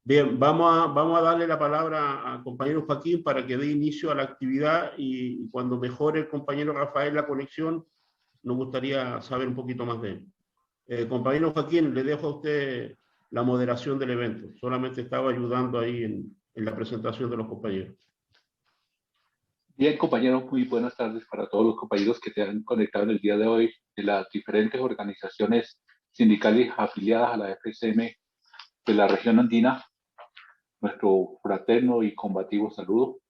Bien, vamos a darle la palabra al compañero Joaquín para que dé inicio a la actividad y cuando mejore el compañero Rafael la conexión, nos gustaría saber un poquito más de él. Compañero Joaquín, le dejo a usted la moderación del evento. Solamente estaba ayudando ahí en la presentación de los compañeros. Bien, compañeros, muy buenas tardes para todos los compañeros que se han conectado en el día de hoy de las diferentes organizaciones sindicales afiliadas a la FCM de la región andina. Nuestro fraterno y combativo saludo.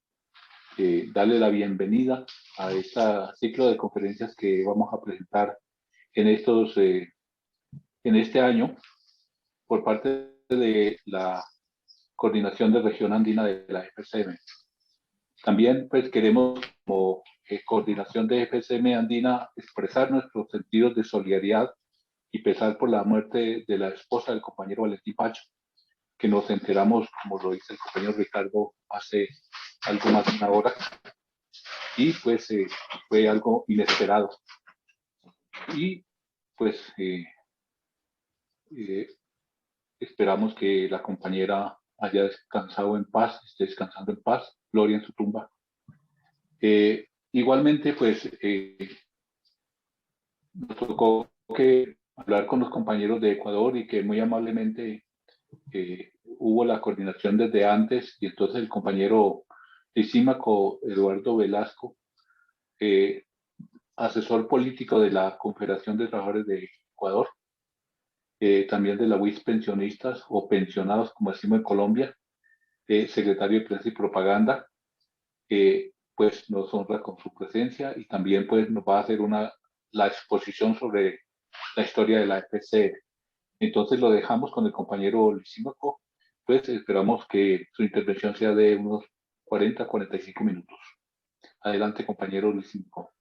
Darle la bienvenida a este ciclo de conferencias que vamos a presentar en este año por parte de la Coordinación de Región Andina de la FCM. También pues queremos como coordinación de FCM Andina expresar nuestros sentidos de solidaridad y pesar por la muerte de la esposa del compañero Valentín Pacho, que nos enteramos, como lo dice el compañero Ricardo, hace algo más de una hora, y pues fue algo inesperado. Y pues esperamos que la compañera haya descansado en paz, esté descansando en paz, gloria en su tumba. Igualmente, pues nos tocó hablar con los compañeros de Ecuador y que muy amablemente hubo la coordinación desde antes, y entonces el compañero Lisímaco Eduardo Velasco, asesor político de la Confederación de Trabajadores de Ecuador, también de la UIS Pensionistas o Pensionados, como decimos en Colombia, secretario de Prensa y Propaganda, pues nos honra con su presencia y también pues nos va a hacer la exposición sobre la historia de la FCM. Entonces lo dejamos con el compañero Lisímaco, pues esperamos que su intervención sea de unos 40-45 minutos. Adelante, compañero Lisímaco.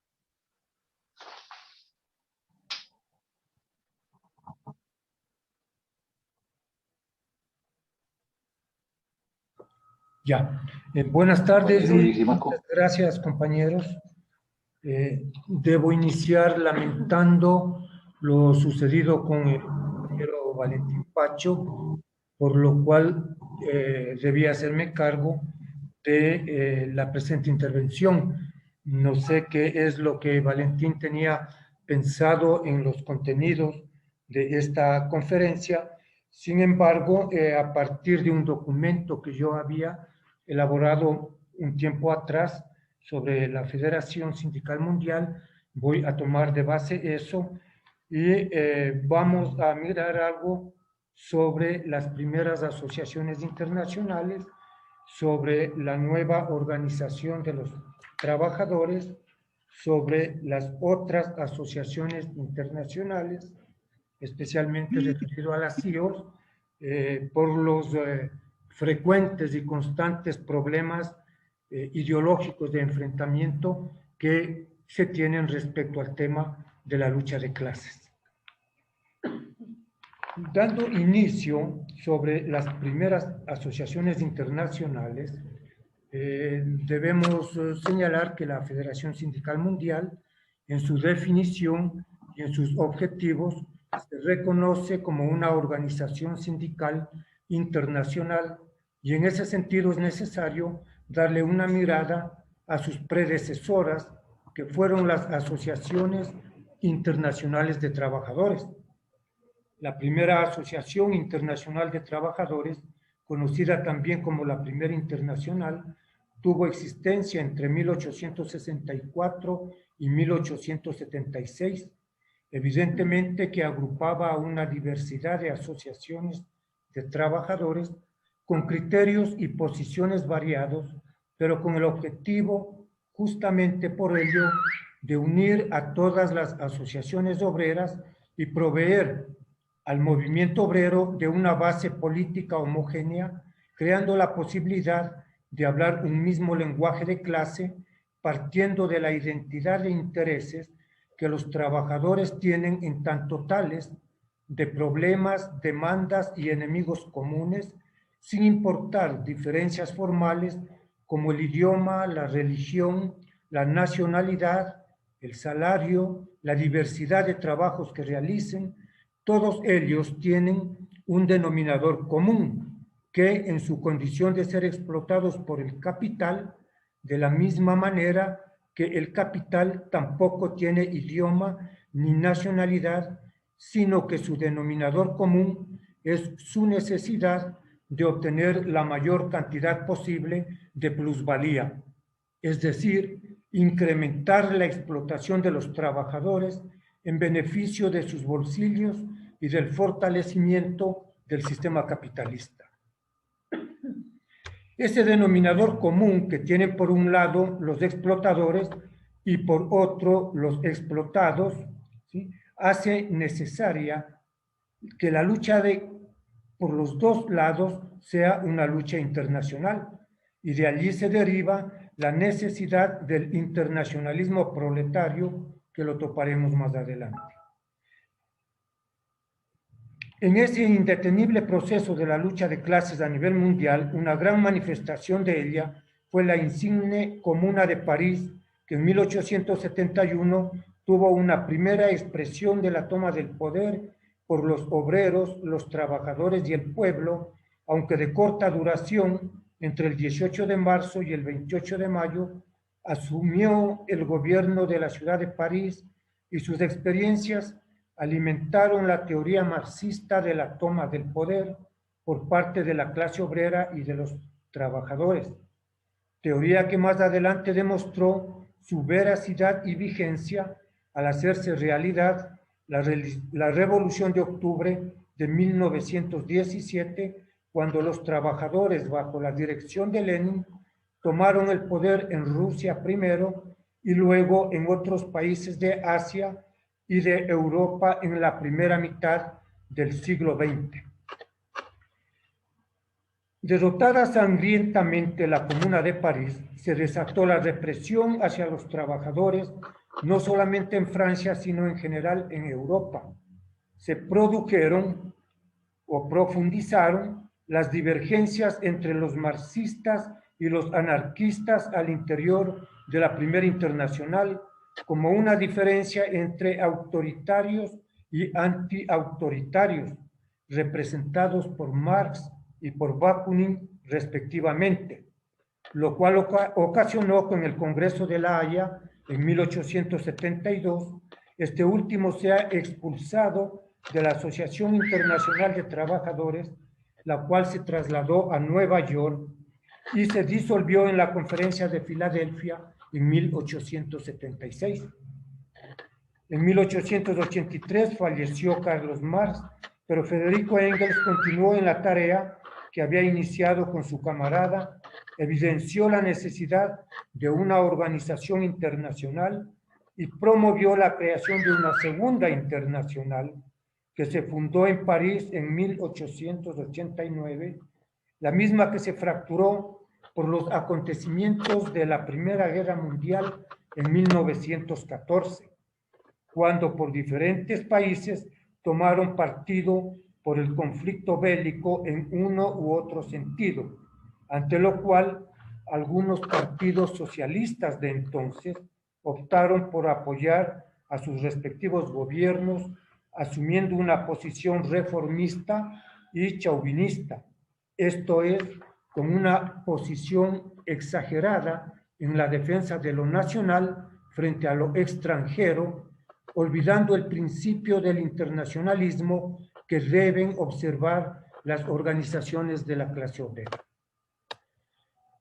Ya, buenas tardes y muchas gracias, compañeros. Debo iniciar lamentando lo sucedido con el compañero Valentín Pacho, por lo cual debía hacerme cargo de la presente intervención. No sé qué es lo que Valentín tenía pensado en los contenidos de esta conferencia. Sin embargo, a partir de un documento que yo había elaborado un tiempo atrás sobre la Federación Sindical Mundial, voy a tomar de base eso y vamos a mirar algo sobre las primeras asociaciones internacionales, sobre la nueva organización de los trabajadores, sobre las otras asociaciones internacionales, especialmente referido a las CIOs, por los frecuentes y constantes problemas ideológicos de enfrentamiento que se tienen respecto al tema de la lucha de clases. Dando inicio sobre las primeras asociaciones internacionales, debemos señalar que la Federación Sindical Mundial, en su definición y en sus objetivos, se reconoce como una organización sindical internacional y en ese sentido es necesario darle una mirada a sus predecesoras, que fueron las asociaciones internacionales de trabajadores. La primera Asociación Internacional de Trabajadores, conocida también como la Primera Internacional, tuvo existencia entre 1864 y 1876, evidentemente que agrupaba a una diversidad de asociaciones de trabajadores con criterios y posiciones variados, pero con el objetivo, justamente por ello, de unir a todas las asociaciones obreras y proveer al movimiento obrero de una base política homogénea, creando la posibilidad de hablar un mismo lenguaje de clase, partiendo de la identidad de intereses que los trabajadores tienen en tanto tales de problemas, demandas y enemigos comunes, sin importar diferencias formales como el idioma, la religión, la nacionalidad, el salario, la diversidad de trabajos que realicen. Todos ellos tienen un denominador común, que en su condición de ser explotados por el capital, de la misma manera que el capital tampoco tiene idioma ni nacionalidad, sino que su denominador común es su necesidad de obtener la mayor cantidad posible de plusvalía, es decir, incrementar la explotación de los trabajadores en beneficio de sus bolsillos y del fortalecimiento del sistema capitalista. Ese denominador común que tienen por un lado los explotadores y por otro los explotados, ¿sí?, hace necesaria que la lucha por los dos lados sea una lucha internacional, y de allí se deriva la necesidad del internacionalismo proletario, que lo toparemos más adelante. En ese indetenible proceso de la lucha de clases a nivel mundial, una gran manifestación de ella fue la insigne Comuna de París, que en 1871 tuvo una primera expresión de la toma del poder por los obreros, los trabajadores y el pueblo, aunque de corta duración. Entre el 18 de marzo y el 28 de mayo, asumió el gobierno de la ciudad de París, y sus experiencias alimentaron la teoría marxista de la toma del poder por parte de la clase obrera y de los trabajadores, teoría que más adelante demostró su veracidad y vigencia al hacerse realidad la Revolución de Octubre de 1917, cuando los trabajadores, bajo la dirección de Lenin, tomaron el poder en Rusia primero y luego en otros países de Asia y de Europa en la primera mitad del siglo XX. Derrotada sangrientamente la Comuna de París, se desató la represión hacia los trabajadores, no solamente en Francia, sino en general en Europa. Se produjeron o profundizaron las divergencias entre los marxistas y los anarquistas al interior de la Primera Internacional, como una diferencia entre autoritarios y antiautoritarios, representados por Marx y por Bakunin respectivamente, lo cual ocasionó que en el Congreso de La Haya, en 1872, este último sea expulsado de la Asociación Internacional de Trabajadores, la cual se trasladó a Nueva York y se disolvió en la Conferencia de Filadelfia en 1876. En 1883 falleció Carlos Marx, pero Federico Engels continuó en la tarea que había iniciado con su camarada, evidenció la necesidad de una organización internacional y promovió la creación de una segunda internacional que se fundó en París en 1889, la misma que se fracturó por los acontecimientos de la Primera Guerra Mundial en 1914, cuando por diferentes países tomaron partido por el conflicto bélico en uno u otro sentido, ante lo cual algunos partidos socialistas de entonces optaron por apoyar a sus respectivos gobiernos, asumiendo una posición reformista y chauvinista, esto es, con una posición exagerada en la defensa de lo nacional frente a lo extranjero, olvidando el principio del internacionalismo que deben observar las organizaciones de la clase obrera.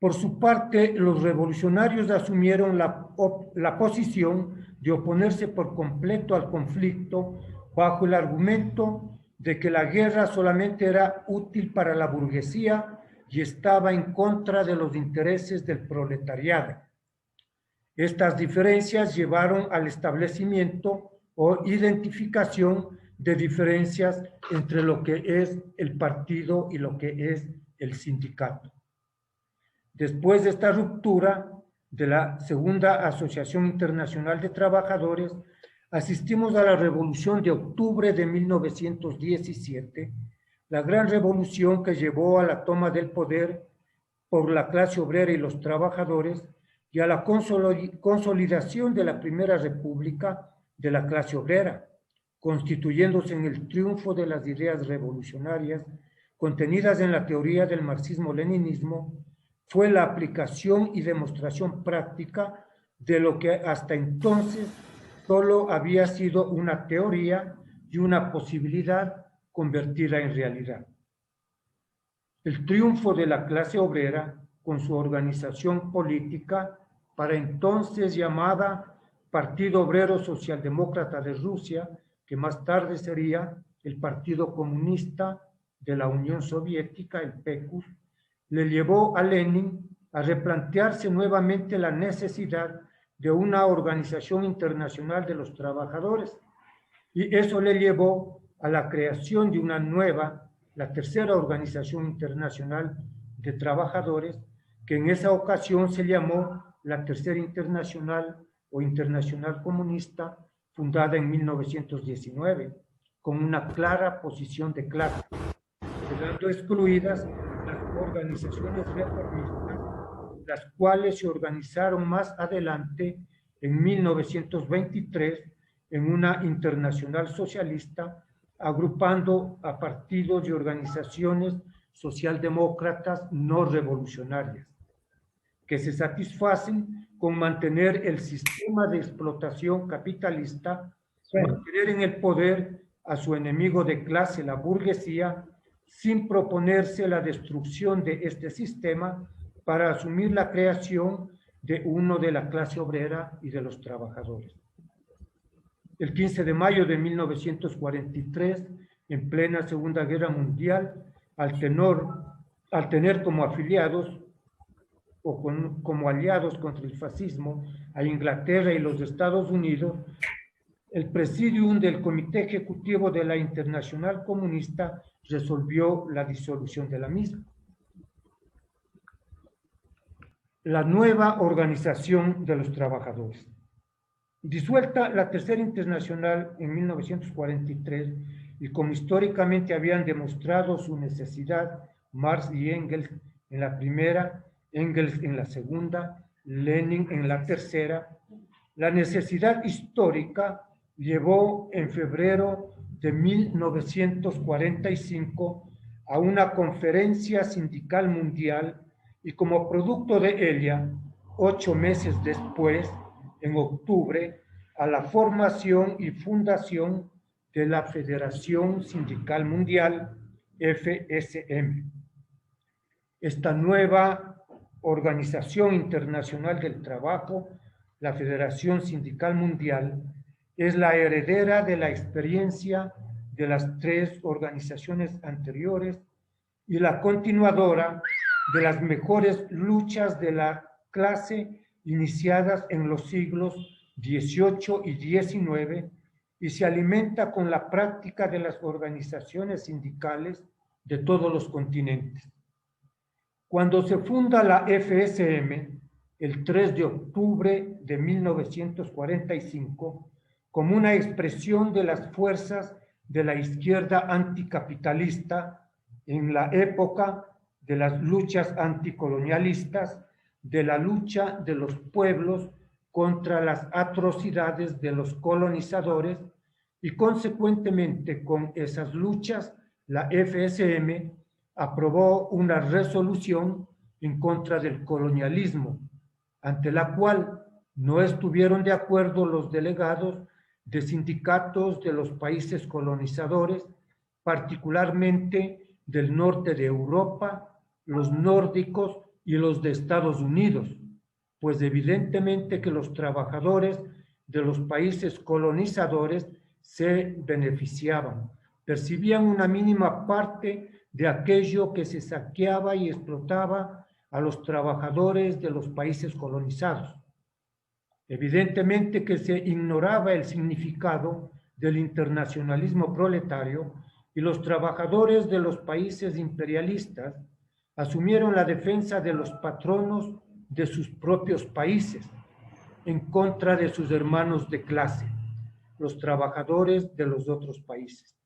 Por su parte, los revolucionarios asumieron la posición de oponerse por completo al conflicto bajo el argumento de que la guerra solamente era útil para la burguesía y estaba en contra de los intereses del proletariado. Estas diferencias llevaron al establecimiento o identificación de diferencias entre lo que es el partido y lo que es el sindicato. Después de esta ruptura de la Segunda Asociación Internacional de Trabajadores, asistimos a la Revolución de Octubre de 1917, la gran revolución que llevó a la toma del poder por la clase obrera y los trabajadores y a la consolidación de la Primera República de la clase obrera, constituyéndose en el triunfo de las ideas revolucionarias contenidas en la teoría del marxismo-leninismo, fue la aplicación y demostración práctica de lo que hasta entonces solo había sido una teoría y una posibilidad convertida en realidad. El triunfo de la clase obrera con su organización política, para entonces llamada Partido Obrero Socialdemócrata de Rusia, que más tarde sería el Partido Comunista de la Unión Soviética, el PECUS, le llevó a Lenin a replantearse nuevamente la necesidad de una organización internacional de los trabajadores, y eso le llevó a la creación de una nueva, la tercera organización internacional de trabajadores, que en esa ocasión se llamó la Tercera Internacional o Internacional Comunista, fundada en 1919, con una clara posición de clase, quedando excluidas las organizaciones reformistas, las cuales se organizaron más adelante en 1923 en una internacional socialista, agrupando a partidos y organizaciones socialdemócratas no revolucionarias, que se satisfacen con mantener el sistema de explotación capitalista, mantener en el poder a su enemigo de clase, la burguesía, sin proponerse la destrucción de este sistema para asumir la creación de uno de la clase obrera y de los trabajadores. El 15 de mayo de 1943, en plena Segunda Guerra Mundial, al tener como afiliados o como aliados contra el fascismo a Inglaterra y los Estados Unidos, el presidium del Comité Ejecutivo de la Internacional Comunista resolvió la disolución de la misma. La nueva organización de los trabajadores. Disuelta la Tercera Internacional en 1943, y como históricamente habían demostrado su necesidad Marx y Engels en la primera, Engels en la segunda, Lenin en la tercera, la necesidad histórica llevó en febrero de 1945 a una conferencia sindical mundial, y como producto de ella, 8 meses después, en octubre, a la formación y fundación de la Federación Sindical Mundial, FSM. Esta nueva Organización Internacional del Trabajo, la Federación Sindical Mundial, es la heredera de la experiencia de las 3 organizaciones anteriores y la continuadora de las mejores luchas de la clase iniciadas en los siglos XVIII y XIX, y se alimenta con la práctica de las organizaciones sindicales de todos los continentes. Cuando se funda la FSM, el 3 de octubre de 1945, como una expresión de las fuerzas de la izquierda anticapitalista en la época de las luchas anticolonialistas, de la lucha de los pueblos contra las atrocidades de los colonizadores, y consecuentemente con esas luchas la FSM aprobó una resolución en contra del colonialismo, ante la cual no estuvieron de acuerdo los delegados de sindicatos de los países colonizadores, particularmente del norte de Europa, los nórdicos y los de Estados Unidos, pues evidentemente que los trabajadores de los países colonizadores se beneficiaban, percibían una mínima parte de aquello que se saqueaba y explotaba a los trabajadores de los países colonizados. Evidentemente que se ignoraba el significado del internacionalismo proletario, y los trabajadores de los países imperialistas asumieron la defensa de los patronos de sus propios países en contra de sus hermanos de clase, los trabajadores de los otros países.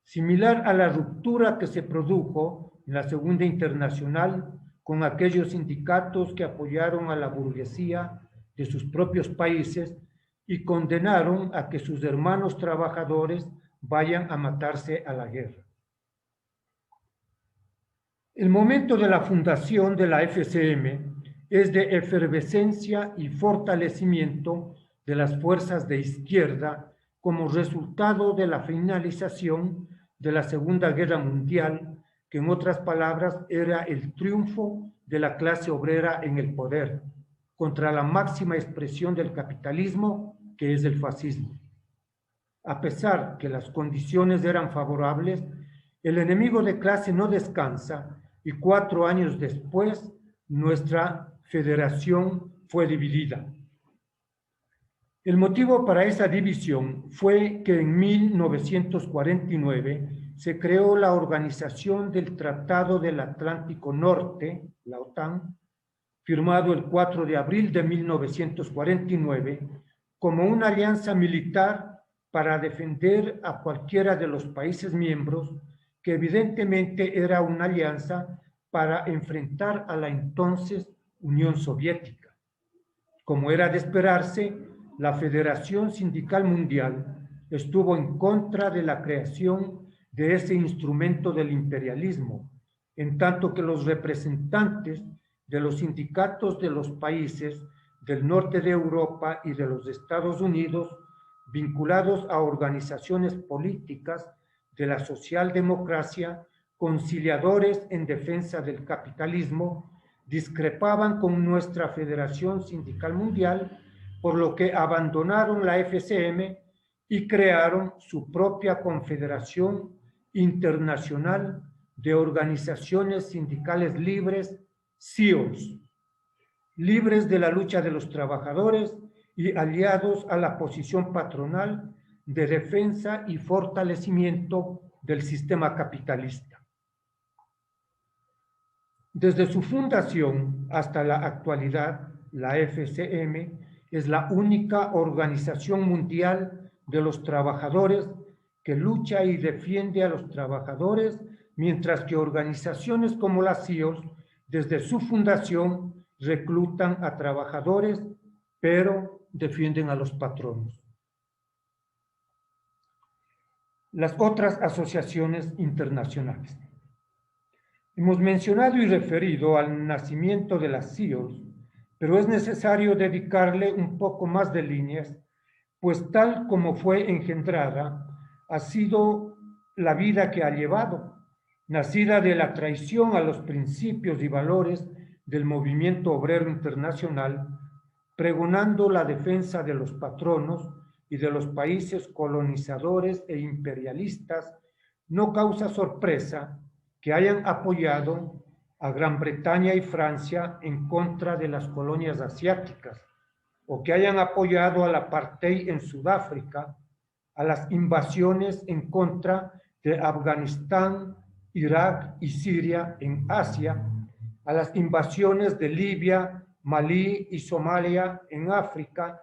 Similar a la ruptura que se produjo en la Segunda Internacional con aquellos sindicatos que apoyaron a la burguesía de sus propios países y condenaron a que sus hermanos trabajadores vayan a matarse a la guerra. El momento de la fundación de la FCM es de efervescencia y fortalecimiento de las fuerzas de izquierda como resultado de la finalización de la Segunda Guerra Mundial, que en otras palabras era el triunfo de la clase obrera en el poder, contra la máxima expresión del capitalismo, que es el fascismo. A pesar que las condiciones eran favorables, el enemigo de clase no descansa y 4 años después nuestra federación fue dividida. El motivo para esa división fue que en 1949 se creó la Organización del Tratado del Atlántico Norte, la OTAN, firmado el 4 de abril de 1949, como una alianza militar para defender a cualquiera de los países miembros, que evidentemente era una alianza para enfrentar a la entonces Unión Soviética. Como era de esperarse, la Federación Sindical Mundial estuvo en contra de la creación de ese instrumento del imperialismo, en tanto que los representantes de los sindicatos de los países del norte de Europa y de los Estados Unidos, vinculados a organizaciones políticas de la socialdemocracia, conciliadores en defensa del capitalismo, discrepaban con nuestra Federación Sindical Mundial, por lo que abandonaron la FCM y crearon su propia Confederación Internacional de Organizaciones Sindicales Libres, CIOs, libres de la lucha de los trabajadores y aliados a la posición patronal de defensa y fortalecimiento del sistema capitalista. Desde su fundación hasta la actualidad, la FCM es la única organización mundial de los trabajadores que lucha y defiende a los trabajadores, mientras que organizaciones como las CIOs, desde su fundación, reclutan a trabajadores, pero defienden a los patronos. Las otras asociaciones internacionales. Hemos mencionado y referido al nacimiento de las CIOs, pero es necesario dedicarle un poco más de líneas, pues tal como fue engendrada, ha sido la vida que ha llevado, nacida de la traición a los principios y valores del movimiento obrero internacional, pregonando la defensa de los patronos y de los países colonizadores e imperialistas. No causa sorpresa que hayan apoyado a Gran Bretaña y Francia en contra de las colonias asiáticas, o que hayan apoyado al apartheid en Sudáfrica, a las invasiones en contra de Afganistán, Irak y Siria en Asia, a las invasiones de Libia, Malí y Somalia en África,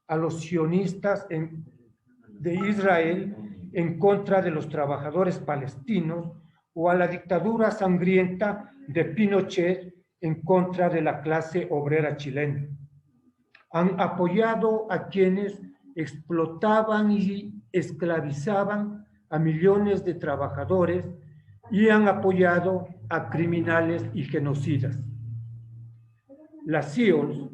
a los sionistas de Israel en contra de los trabajadores palestinos, o a la dictadura sangrienta de Pinochet en contra de la clase obrera chilena. Han apoyado a quienes explotaban y esclavizaban a millones de trabajadores y han apoyado a criminales y genocidas. La CIOs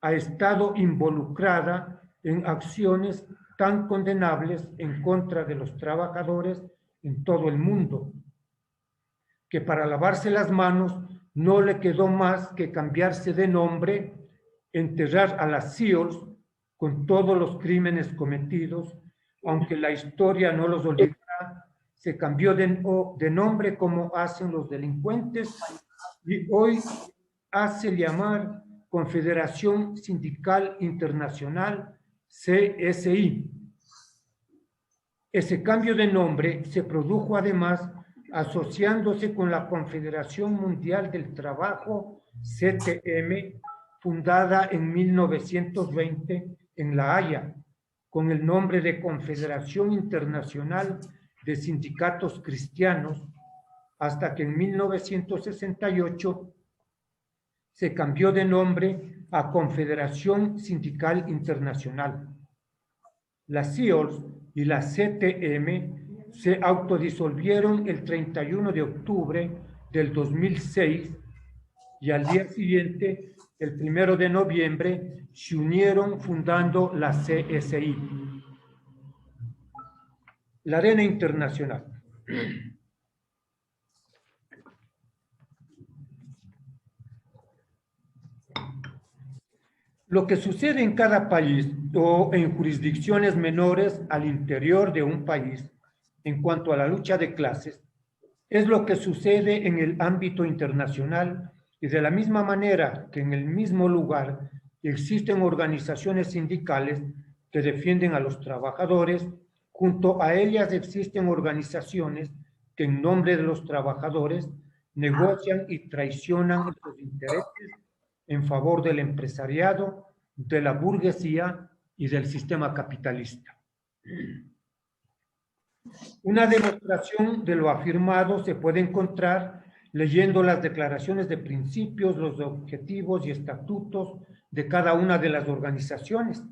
ha estado involucrada en acciones tan condenables en contra de los trabajadores en todo el mundo, que para lavarse las manos no le quedó más que cambiarse de nombre, enterrar a las CIOs con todos los crímenes cometidos, aunque la historia no los olvidará. Se cambió de nombre como hacen los delincuentes y hoy hace llamar Confederación Sindical Internacional, CSI. Ese cambio de nombre se produjo además asociándose con la Confederación Mundial del Trabajo, CTM, fundada en 1920 en La Haya, con el nombre de Confederación Internacional de Sindicatos Cristianos, hasta que en 1968 se cambió de nombre a Confederación Sindical Internacional. Las CIOs y la CTM se autodisolvieron el 31 de octubre del 2006, y al día siguiente, el 1 de noviembre, se unieron fundando la CSI, la Arena Internacional. Lo que sucede en cada país o en jurisdicciones menores al interior de un país en cuanto a la lucha de clases es lo que sucede en el ámbito internacional, y de la misma manera que en el mismo lugar existen organizaciones sindicales que defienden a los trabajadores, junto a ellas existen organizaciones que en nombre de los trabajadores negocian y traicionan los intereses en favor del empresariado, de la burguesía y del sistema capitalista. Una demostración de lo afirmado se puede encontrar leyendo las declaraciones de principios, los objetivos y estatutos de cada una de las organizaciones.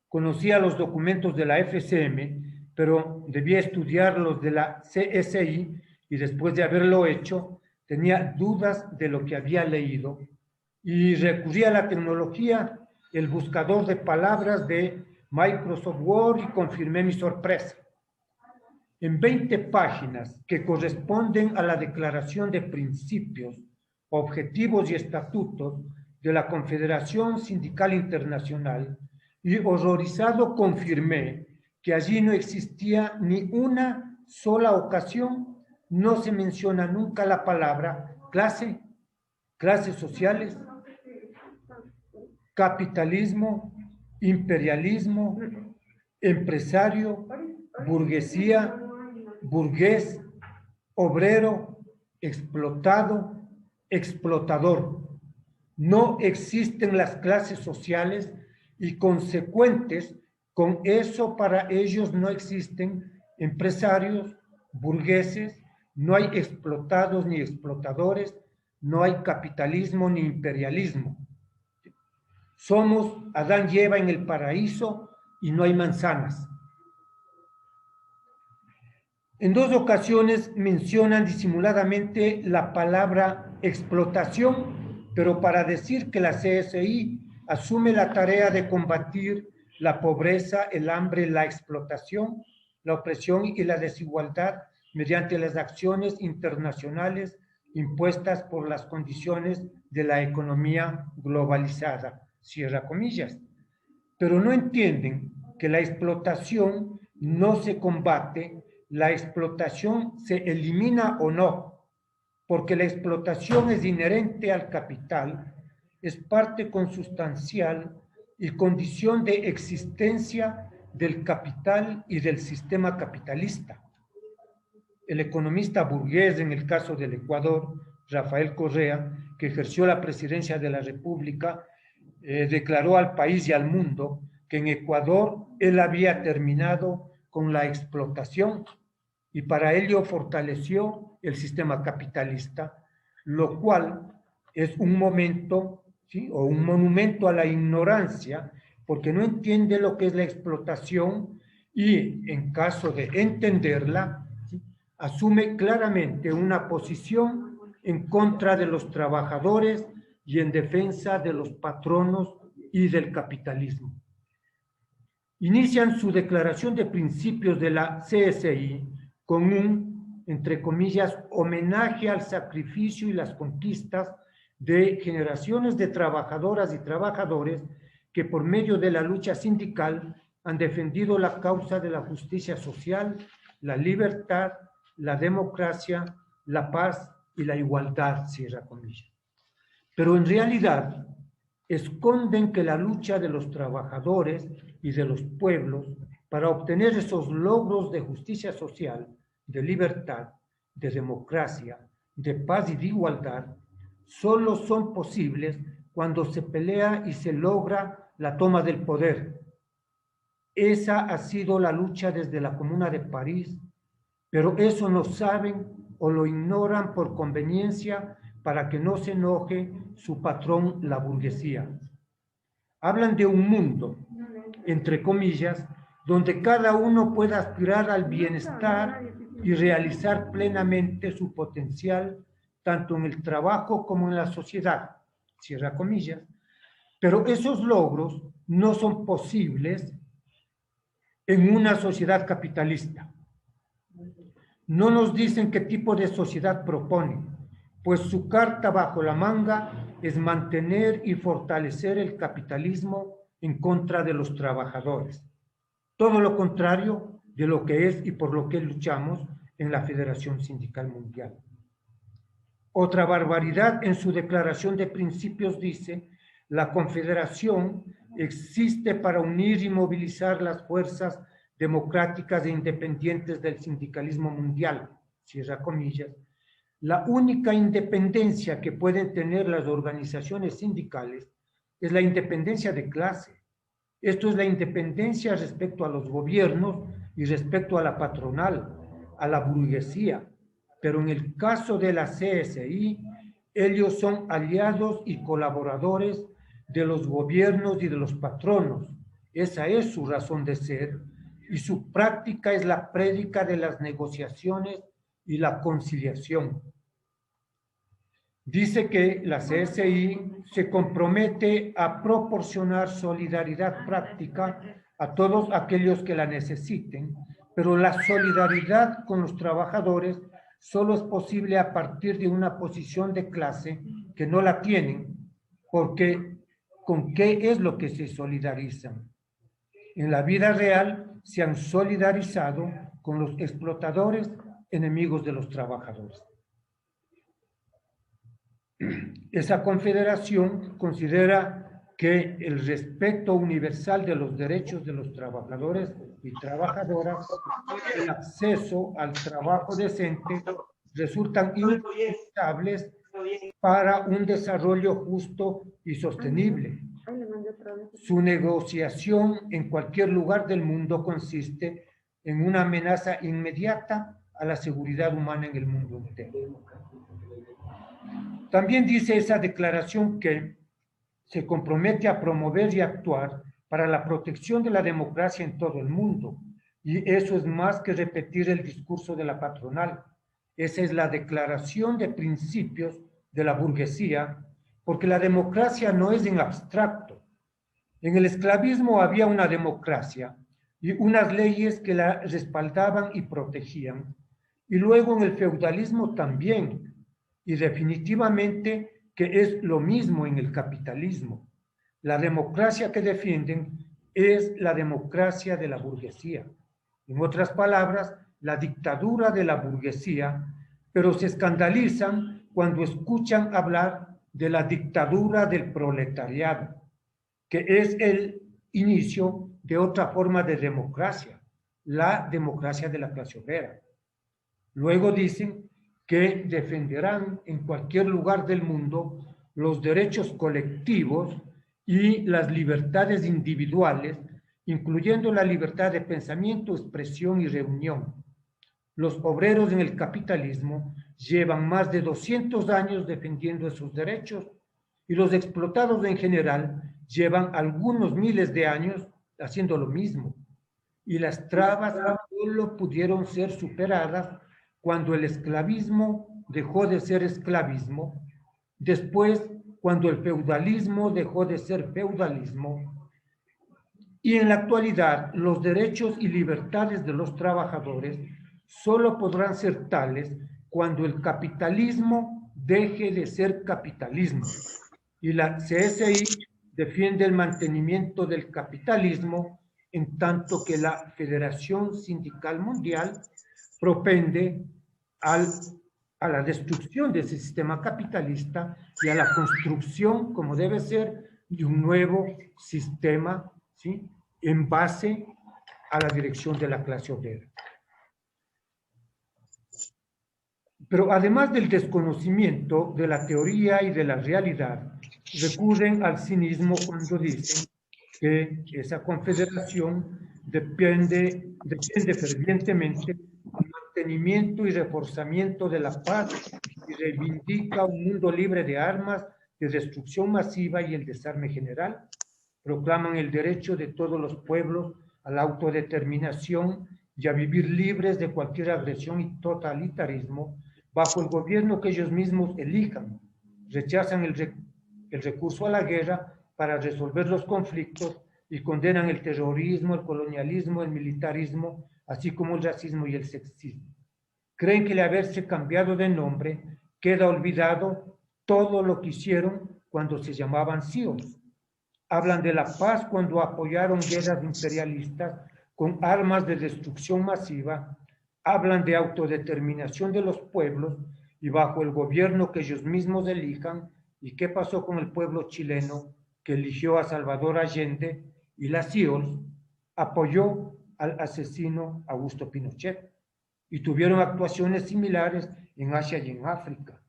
Conocía los documentos de la FCM, pero debía estudiar los de la CSI, y después de haberlo hecho, tenía dudas de lo que había leído y recurrí a la tecnología, el buscador de palabras de Microsoft Word, y confirmé mi sorpresa. En 20 páginas que corresponden a la Declaración de Principios, Objetivos y Estatutos de la Confederación Sindical Internacional, y horrorizado confirmé que allí no existía ni una sola ocasión, no se menciona nunca la palabra clase, clases sociales, capitalismo, imperialismo, empresario, burguesía, burgués, obrero, explotado, explotador. No existen las clases sociales, y consecuentes con eso para ellos no existen empresarios, burgueses, no hay explotados ni explotadores, no hay capitalismo ni imperialismo. Somos Adán y Eva en el paraíso y no hay manzanas. En 2 ocasiones mencionan disimuladamente la palabra explotación, pero para decir que la CSI asume la tarea de combatir la pobreza, el hambre, la explotación, la opresión y la desigualdad mediante las acciones internacionales impuestas por las condiciones de la economía globalizada, cierra comillas. Pero no entienden que la explotación no se combate, la explotación se elimina o no, porque la explotación es inherente al capital, es parte consustancial y condición de existencia del capital y del sistema capitalista. El economista burgués, en el caso del Ecuador, Rafael Correa, que ejerció la presidencia de la República, declaró al país y al mundo que en Ecuador él había terminado con la explotación, y para ello fortaleció el sistema capitalista, lo cual es un momento, ¿sí?, o un monumento a la ignorancia, porque no entiende lo que es la explotación, y en caso de entenderla, ¿sí?, asume claramente una posición en contra de los trabajadores y en defensa de los patronos y del capitalismo. Inician su declaración de principios de la CSI con un, entre comillas, homenaje al sacrificio y las conquistas de generaciones de trabajadoras y trabajadores que por medio de la lucha sindical han defendido la causa de la justicia social, la libertad, la democracia, la paz y la igualdad, cierra comillas. Pero en realidad esconden que la lucha de los trabajadores y de los pueblos para obtener esos logros de justicia social, de libertad, de democracia, de paz y de igualdad, solo son posibles cuando se pelea y se logra la toma del poder. Esa ha sido la lucha desde la Comuna de París, pero eso no saben o lo ignoran por conveniencia para que no se enoje su patrón, la burguesía. Hablan de un mundo, entre comillas, donde cada uno pueda aspirar al bienestar y realizar plenamente su potencial tanto en el trabajo como en la sociedad, cierra comillas, pero esos logros no son posibles en una sociedad capitalista. No nos dicen qué tipo de sociedad proponen, pues su carta bajo la manga es mantener y fortalecer el capitalismo en contra de los trabajadores. Todo lo contrario de lo que es y por lo que luchamos en la Federación Sindical Mundial. Otra barbaridad en su declaración de principios dice: la Confederación existe para unir y movilizar las fuerzas democráticas e independientes del sindicalismo mundial, cierra comillas. La única independencia que pueden tener las organizaciones sindicales es la independencia de clase. Esto es la independencia respecto a los gobiernos y respecto a la patronal, a la burguesía. Pero en el caso de la CSI, ellos son aliados y colaboradores de los gobiernos y de los patronos. Esa es su razón de ser, y su práctica es la prédica de las negociaciones y la conciliación. Dice que la CSI se compromete a proporcionar solidaridad práctica a todos aquellos que la necesiten, pero la solidaridad con los trabajadores solo es posible a partir de una posición de clase que no la tienen, porque ¿con qué es lo que se solidarizan? En la vida real se han solidarizado con los explotadores, enemigos de los trabajadores. Esa confederación considera que el respeto universal de los derechos de los trabajadores y trabajadoras, el acceso al trabajo decente, resultan indispensables para un desarrollo justo y sostenible. Su negociación en cualquier lugar del mundo consiste en una amenaza inmediata a la seguridad humana en el mundo entero. También dice esa declaración que se compromete a promover y actuar para la protección de la democracia en todo el mundo. Y eso es más que repetir el discurso de la patronal. Esa es la declaración de principios de la burguesía, porque la democracia no es en abstracto. En el esclavismo había una democracia y unas leyes que la respaldaban y protegían. Y luego en el feudalismo también. Y definitivamente que es lo mismo en el capitalismo. La democracia que defienden es la democracia de la burguesía. En otras palabras, la dictadura de la burguesía, pero se escandalizan cuando escuchan hablar de la dictadura del proletariado, que es el inicio de otra forma de democracia, la democracia de la clase obrera. Luego dicen que defenderán en cualquier lugar del mundo los derechos colectivos y las libertades individuales, incluyendo la libertad de pensamiento, expresión y reunión. Los obreros en el capitalismo llevan más de 200 años defendiendo esos derechos y los explotados en general llevan algunos miles de años haciendo lo mismo. Y las trabas solo pudieron ser superadas cuando el esclavismo dejó de ser esclavismo, después cuando el feudalismo dejó de ser feudalismo, y en la actualidad los derechos y libertades de los trabajadores solo podrán ser tales cuando el capitalismo deje de ser capitalismo. Y la CSI defiende el mantenimiento del capitalismo, en tanto que la Federación Sindical Mundial propende a la destrucción de ese sistema capitalista y a la construcción, como debe ser, de un nuevo sistema, ¿sí?, en base a la dirección de la clase obrera. Pero además del desconocimiento de la teoría y de la realidad, recurren al cinismo cuando dicen que esa confederación depende fervientemente del mantenimiento y reforzamiento de la paz y reivindica un mundo libre de armas, de destrucción masiva y el desarme general. Proclaman el derecho de todos los pueblos a la autodeterminación y a vivir libres de cualquier agresión y totalitarismo, bajo el gobierno que ellos mismos elijan. Rechazan el recurso a la guerra para resolver los conflictos y condenan el terrorismo, el colonialismo, el militarismo, así como el racismo y el sexismo. Creen que al haberse cambiado de nombre queda olvidado todo lo que hicieron cuando se llamaban SEALs. Hablan de la paz cuando apoyaron guerras imperialistas con armas de destrucción masiva. Hablan de autodeterminación de los pueblos y bajo el gobierno que ellos mismos elijan. ¿Y qué pasó con el pueblo chileno que eligió a Salvador Allende y la SEALs apoyó al asesino Augusto Pinochet? Y tuvieron actuaciones similares en Asia y en África.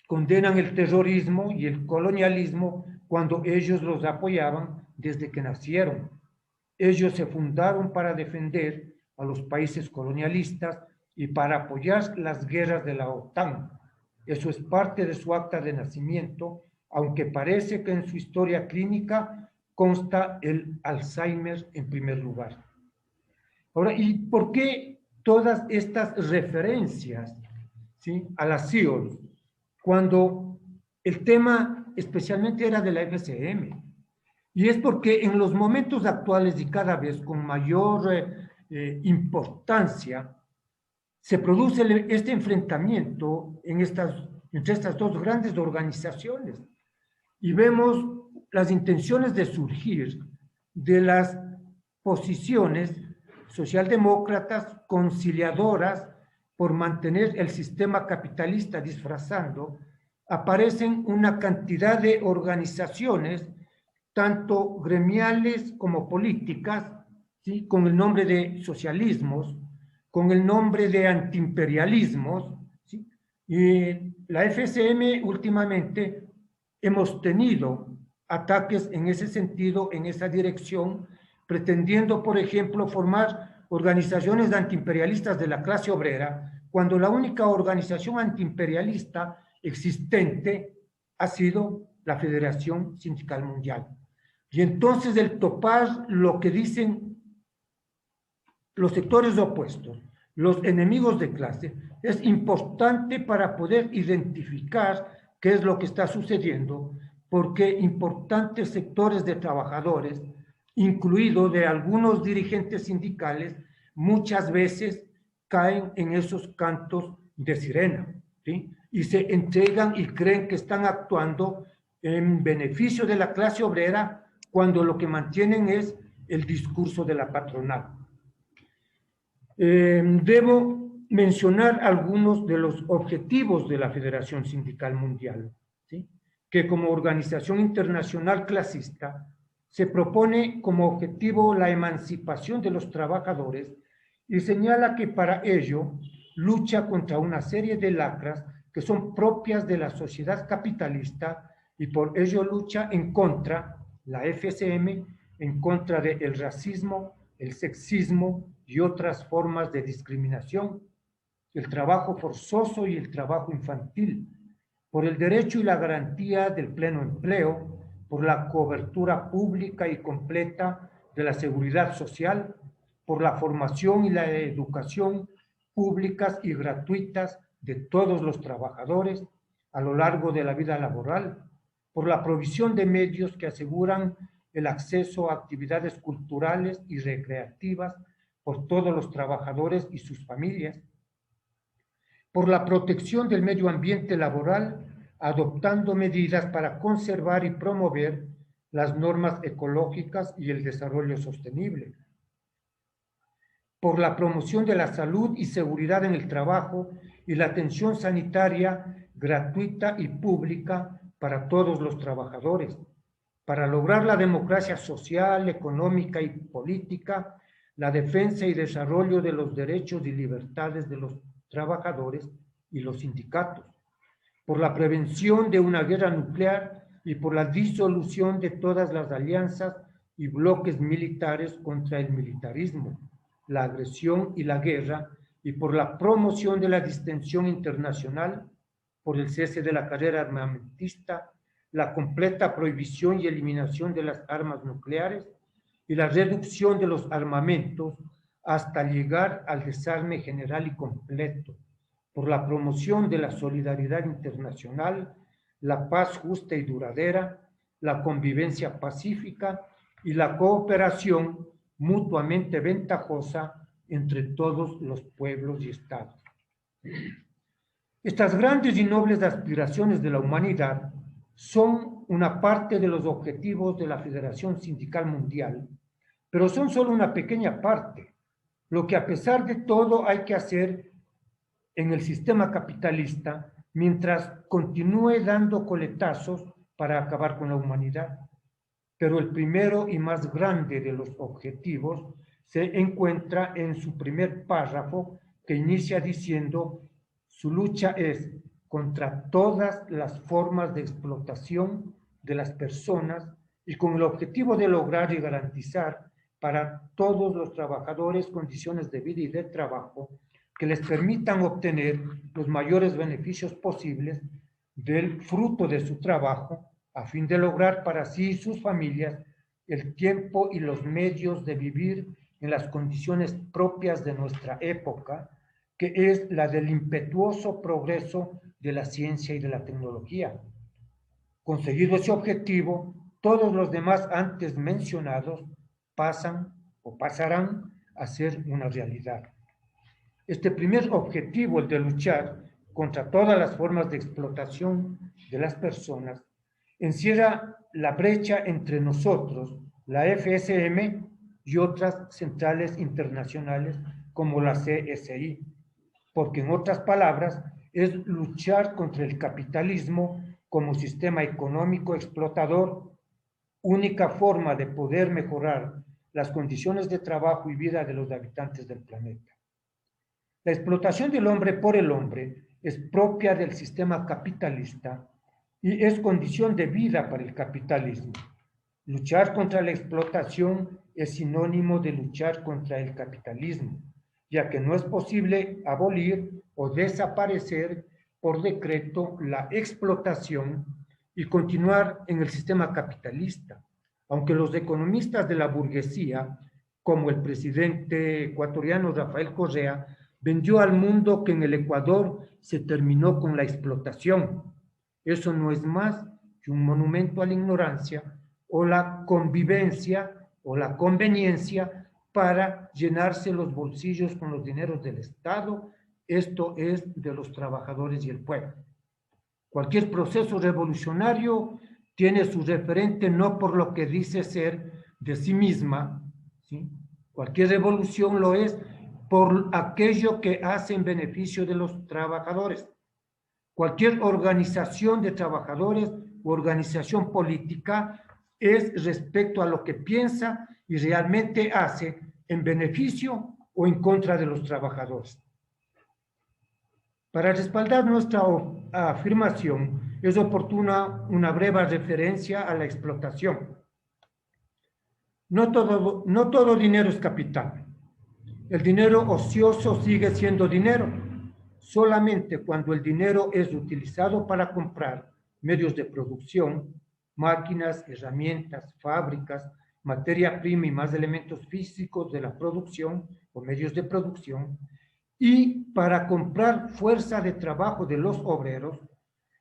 Condenan el terrorismo y el colonialismo cuando ellos los apoyaban desde que nacieron. Ellos se fundaron para defender a los países colonialistas y para apoyar las guerras de la OTAN. Eso es parte de su acta de nacimiento, aunque parece que en su historia clínica consta el Alzheimer en primer lugar. Ahora, ¿y por qué todas estas referencias, ¿sí?, a la SEALs, cuando el tema especialmente era de la FCM? Y es porque en los momentos actuales y cada vez con mayor importancia se produce este enfrentamiento entre estas dos grandes organizaciones y vemos las intenciones de surgir de las posiciones socialdemócratas conciliadoras por mantener el sistema capitalista disfrazando. Aparecen una cantidad de organizaciones, tanto gremiales como políticas, ¿sí?, con el nombre de socialismos, con el nombre de antiimperialismos, ¿sí? Y la FCM últimamente hemos tenido ataques en ese sentido, en esa dirección, pretendiendo, por ejemplo, formar organizaciones antiimperialistas de la clase obrera, cuando la única organización antiimperialista existente ha sido la Federación Sindical Mundial. Y entonces el topar lo que dicen los sectores opuestos, los enemigos de clase, es importante para poder identificar qué es lo que está sucediendo, porque importantes sectores de trabajadores, incluido de algunos dirigentes sindicales, muchas veces caen en esos cantos de sirena, ¿sí?, y se entregan y creen que están actuando en beneficio de la clase obrera cuando lo que mantienen es el discurso de la patronal. Debo mencionar algunos de los objetivos de la Federación Sindical Mundial, ¿sí?, que como organización internacional clasista se propone como objetivo la emancipación de los trabajadores y señala que para ello lucha contra una serie de lacras que son propias de la sociedad capitalista y por ello lucha en contra, la FCM, en contra del racismo, el sexismo y otras formas de discriminación, el trabajo forzoso y el trabajo infantil, por el derecho y la garantía del pleno empleo, por la cobertura pública y completa de la seguridad social, por la formación y la educación públicas y gratuitas de todos los trabajadores a lo largo de la vida laboral, por la provisión de medios que aseguran el acceso a actividades culturales y recreativas por todos los trabajadores y sus familias, por la protección del medio ambiente laboral, adoptando medidas para conservar y promover las normas ecológicas y el desarrollo sostenible, por la promoción de la salud y seguridad en el trabajo y la atención sanitaria gratuita y pública para todos los trabajadores, para lograr la democracia social, económica y política, la defensa y desarrollo de los derechos y libertades de los trabajadores y los sindicatos, por la prevención de una guerra nuclear y por la disolución de todas las alianzas y bloques militares contra el militarismo, la agresión y la guerra, y por la promoción de la distensión internacional, por el cese de la carrera armamentista, la completa prohibición y eliminación de las armas nucleares y la reducción de los armamentos hasta llegar al desarme general y completo, por la promoción de la solidaridad internacional, la paz justa y duradera, la convivencia pacífica y la cooperación mutuamente ventajosa entre todos los pueblos y estados. Estas grandes y nobles aspiraciones de la humanidad son una parte de los objetivos de la Federación Sindical Mundial, pero son solo una pequeña parte. Lo que a pesar de todo hay que hacer en el sistema capitalista mientras continúe dando coletazos para acabar con la humanidad. Pero el primero y más grande de los objetivos se encuentra en su primer párrafo, que inicia diciendo: su lucha es contra todas las formas de explotación de las personas y con el objetivo de lograr y garantizar para todos los trabajadores condiciones de vida y de trabajo que les permitan obtener los mayores beneficios posibles del fruto de su trabajo, a fin de lograr para sí y sus familias el tiempo y los medios de vivir en las condiciones propias de nuestra época, que es la del impetuoso progreso de la ciencia y de la tecnología. Conseguido ese objetivo, todos los demás antes mencionados pasan o pasarán a ser una realidad. Este primer objetivo, el de luchar contra todas las formas de explotación de las personas, encierra la brecha entre nosotros, la FSM y otras centrales internacionales como la CSI, porque en otras palabras es luchar contra el capitalismo como sistema económico explotador, única forma de poder mejorar las condiciones de trabajo y vida de los habitantes del planeta. La explotación del hombre por el hombre es propia del sistema capitalista y es condición de vida para el capitalismo. Luchar contra la explotación es sinónimo de luchar contra el capitalismo, ya que no es posible abolir o desaparecer por decreto la explotación y continuar en el sistema capitalista, aunque los economistas de la burguesía, como el presidente ecuatoriano Rafael Correa, vendió al mundo que en el Ecuador se terminó con la explotación. Eso no es más que un monumento a la ignorancia o la convivencia o la conveniencia para llenarse los bolsillos con los dineros del Estado, esto es de los trabajadores y el pueblo. Cualquier proceso revolucionario tiene su referente no por lo que dice ser de sí misma, ¿sí? Cualquier revolución lo es por aquello que hace en beneficio de los trabajadores. Cualquier organización de trabajadores o organización política es respecto a lo que piensa y realmente hace en beneficio o en contra de los trabajadores. Para respaldar nuestra afirmación, es oportuna una breve referencia a la explotación. No todo dinero es capital. El dinero ocioso sigue siendo dinero, solamente cuando el dinero es utilizado para comprar medios de producción, máquinas, herramientas, fábricas, materia prima y más elementos físicos de la producción o medios de producción, y para comprar fuerza de trabajo de los obreros,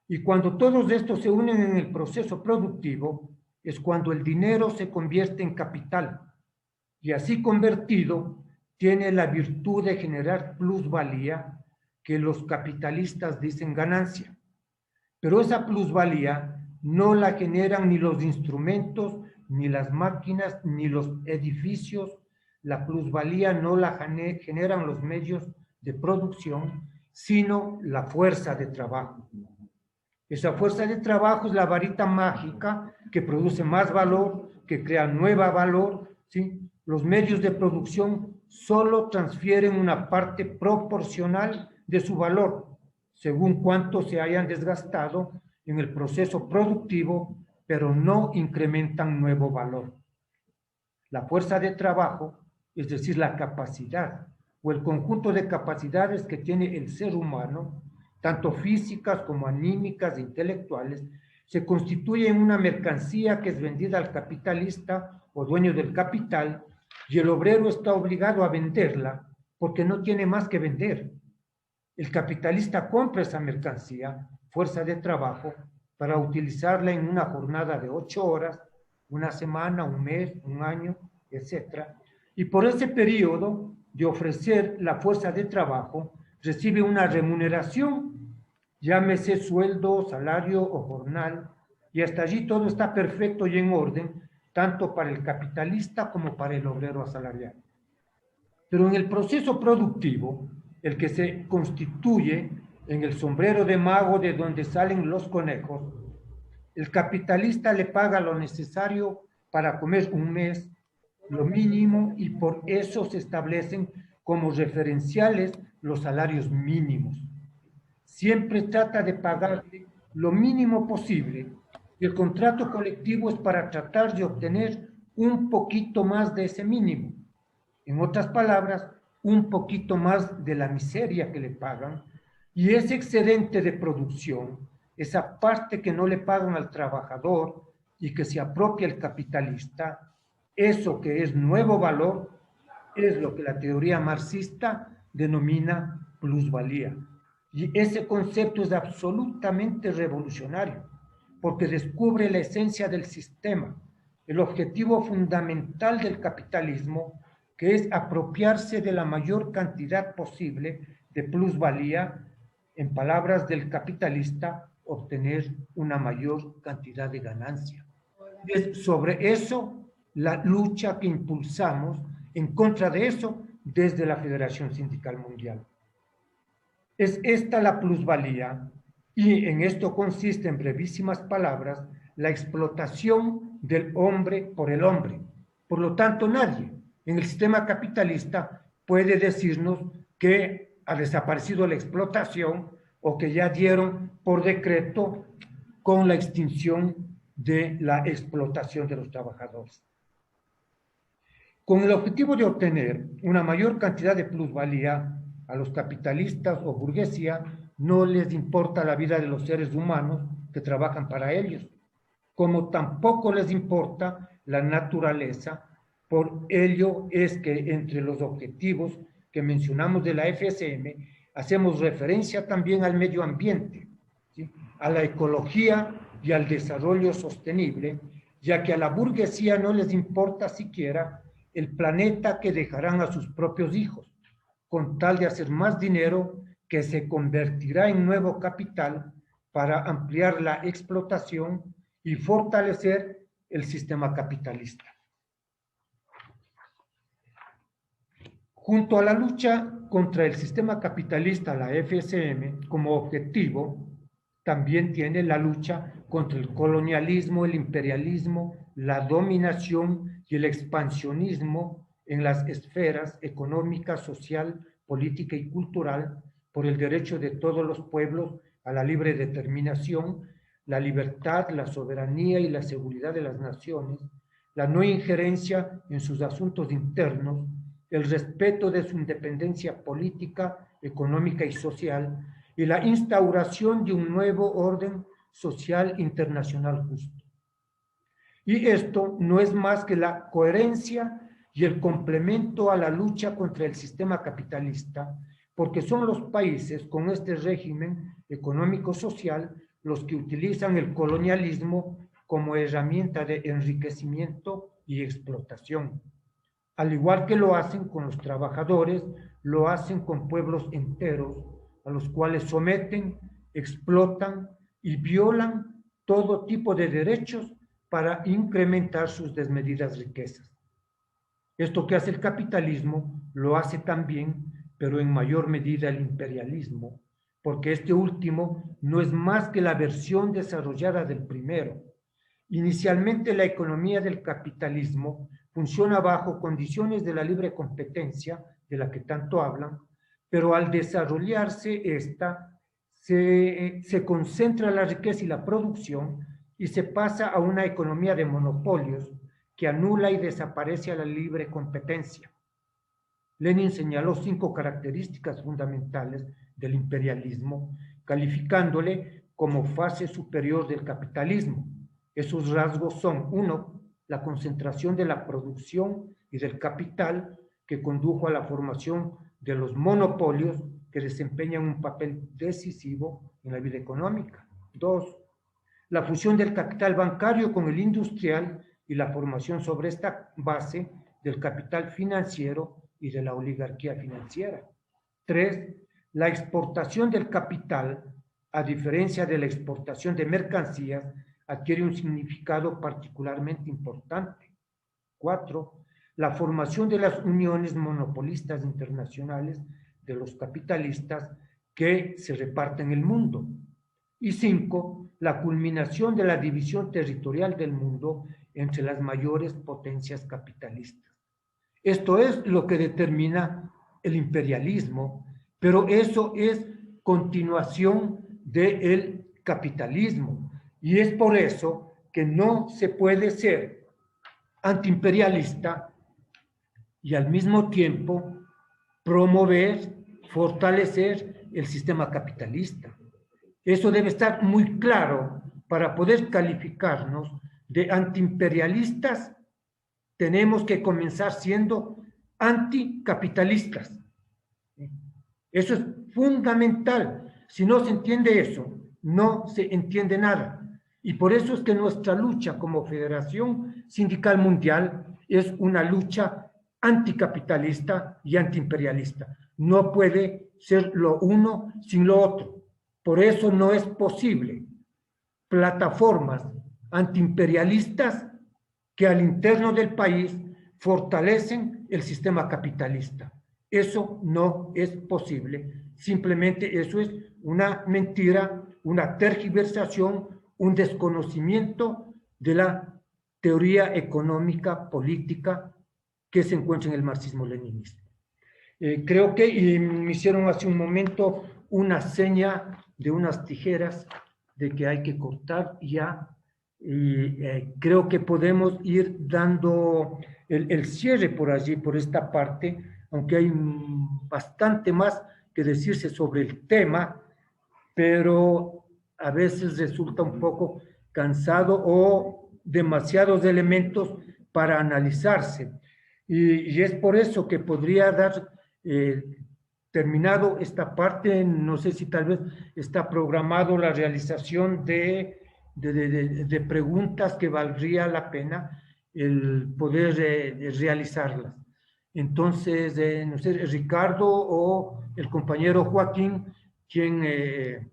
y cuando todos estos se unen en el proceso productivo, es cuando el dinero se convierte en capital, y así convertido, tiene la virtud de generar plusvalía, que los capitalistas dicen ganancia. Pero esa plusvalía no la generan ni los instrumentos, ni las máquinas, ni los edificios. La plusvalía no la generan los medios de producción, sino la fuerza de trabajo. Esa fuerza de trabajo es la varita mágica que produce más valor, que crea nuevo valor, ¿sí? Los medios de producción solo transfieren una parte proporcional de su valor, según cuánto se hayan desgastado en el proceso productivo, pero no incrementan nuevo valor. La fuerza de trabajo, es decir, la capacidad o el conjunto de capacidades que tiene el ser humano, tanto físicas como anímicas e intelectuales, se constituye en una mercancía que es vendida al capitalista o dueño del capital, y el obrero está obligado a venderla porque no tiene más que vender. El capitalista compra esa mercancía, fuerza de trabajo, para utilizarla en una jornada de 8 horas, una semana, un mes, un año, etc. Y por ese periodo de ofrecer la fuerza de trabajo, recibe una remuneración, llámese sueldo, salario o jornal, y hasta allí todo está perfecto y en orden, tanto para el capitalista como para el obrero asalariado. Pero en el proceso productivo, el que se constituye en el sombrero de mago de donde salen los conejos, el capitalista le paga lo necesario para comer un mes, lo mínimo, y por eso se establecen como referenciales los salarios mínimos. Siempre trata de pagarle lo mínimo posible y el contrato colectivo es para tratar de obtener un poquito más de ese mínimo. En otras palabras, un poquito más de la miseria que le pagan, y ese excedente de producción, esa parte que no le pagan al trabajador y que se apropia el capitalista, eso que es nuevo valor, es lo que la teoría marxista denomina plusvalía. Y ese concepto es absolutamente revolucionario, porque descubre la esencia del sistema, el objetivo fundamental del capitalismo, que es apropiarse de la mayor cantidad posible de plusvalía, en palabras del capitalista, obtener una mayor cantidad de ganancia. Es sobre eso la lucha que impulsamos en contra de eso desde la Federación Sindical Mundial. Es esta la plusvalía, y en esto consiste, en brevísimas palabras, la explotación del hombre por el hombre. Por lo tanto, nadie en el sistema capitalista puede decirnos que ha desaparecido la explotación o que ya dieron por decreto con la extinción de la explotación de los trabajadores. Con el objetivo de obtener una mayor cantidad de plusvalía, a los capitalistas o burguesía no les importa la vida de los seres humanos que trabajan para ellos, como tampoco les importa la naturaleza. Por ello es que entre los objetivos que mencionamos de la FSM hacemos referencia también al medio ambiente, ¿sí?, a la ecología y al desarrollo sostenible, ya que a la burguesía no les importa siquiera el planeta que dejarán a sus propios hijos, con tal de hacer más dinero que se convertirá en nuevo capital para ampliar la explotación y fortalecer el sistema capitalista. Junto a la lucha contra el sistema capitalista, la FSM, como objetivo, también tiene la lucha contra el colonialismo, el imperialismo, la dominación y el expansionismo en las esferas económica, social, política y cultural, por el derecho de todos los pueblos a la libre determinación, la libertad, la soberanía y la seguridad de las naciones, la no injerencia en sus asuntos internos, el respeto de su independencia política, económica y social, y la instauración de un nuevo orden social internacional justo. Y esto no es más que la coherencia y el complemento a la lucha contra el sistema capitalista, porque son los países con este régimen económico-social los que utilizan el colonialismo como herramienta de enriquecimiento y explotación. Al igual que lo hacen con los trabajadores, lo hacen con pueblos enteros, a los cuales someten, explotan y violan todo tipo de derechos para incrementar sus desmedidas riquezas. Esto que hace el capitalismo lo hace también, pero en mayor medida, el imperialismo, porque este último no es más que la versión desarrollada del primero. Inicialmente, la economía del capitalismo funciona bajo condiciones de la libre competencia, de la que tanto hablan, pero al desarrollarse esta, se concentra la riqueza y la producción y se pasa a una economía de monopolios que anula y desaparece a la libre competencia. Lenin señaló 5 características fundamentales del imperialismo, calificándole como fase superior del capitalismo. Esos rasgos son: 1, la concentración de la producción y del capital que condujo a la formación de los monopolios que desempeñan un papel decisivo en la vida económica. 2. La fusión del capital bancario con el industrial y la formación sobre esta base del capital financiero y de la oligarquía financiera. 3. La exportación del capital, a diferencia de la exportación de mercancías, adquiere un significado particularmente importante. 4. La formación de las uniones monopolistas internacionales de los capitalistas que se reparten el mundo. Y 5. La culminación de la división territorial del mundo entre las mayores potencias capitalistas. Esto es lo que determina el imperialismo, pero eso es continuación del capitalismo. Y es por eso que no se puede ser antiimperialista y al mismo tiempo promover, fortalecer el sistema capitalista. Eso debe estar muy claro para poder calificarnos de antiimperialistas. Tenemos que comenzar siendo anticapitalistas. Eso es fundamental. Si no se entiende eso, no se entiende nada. Y por eso es que nuestra lucha como Federación Sindical Mundial es una lucha anticapitalista y antiimperialista. No puede ser lo uno sin lo otro. Por eso no es posible plataformas antiimperialistas que al interno del país fortalecen el sistema capitalista. Eso no es posible. Simplemente eso es una mentira, una tergiversación, un desconocimiento de la teoría económica política que se encuentra en el marxismo-leninismo. Creo que me hicieron hace un momento una seña de unas tijeras de que hay que cortar ya. Y creo que podemos ir dando el cierre por allí, por esta parte, aunque hay bastante más que decirse sobre el tema, pero a veces resulta un poco cansado o demasiados elementos para analizarse. Y es por eso que podría dar terminado esta parte. No sé si tal vez está programado la realización de preguntas que valdría la pena el poder realizarlas. Entonces, no sé, Ricardo o el compañero Joaquín, quien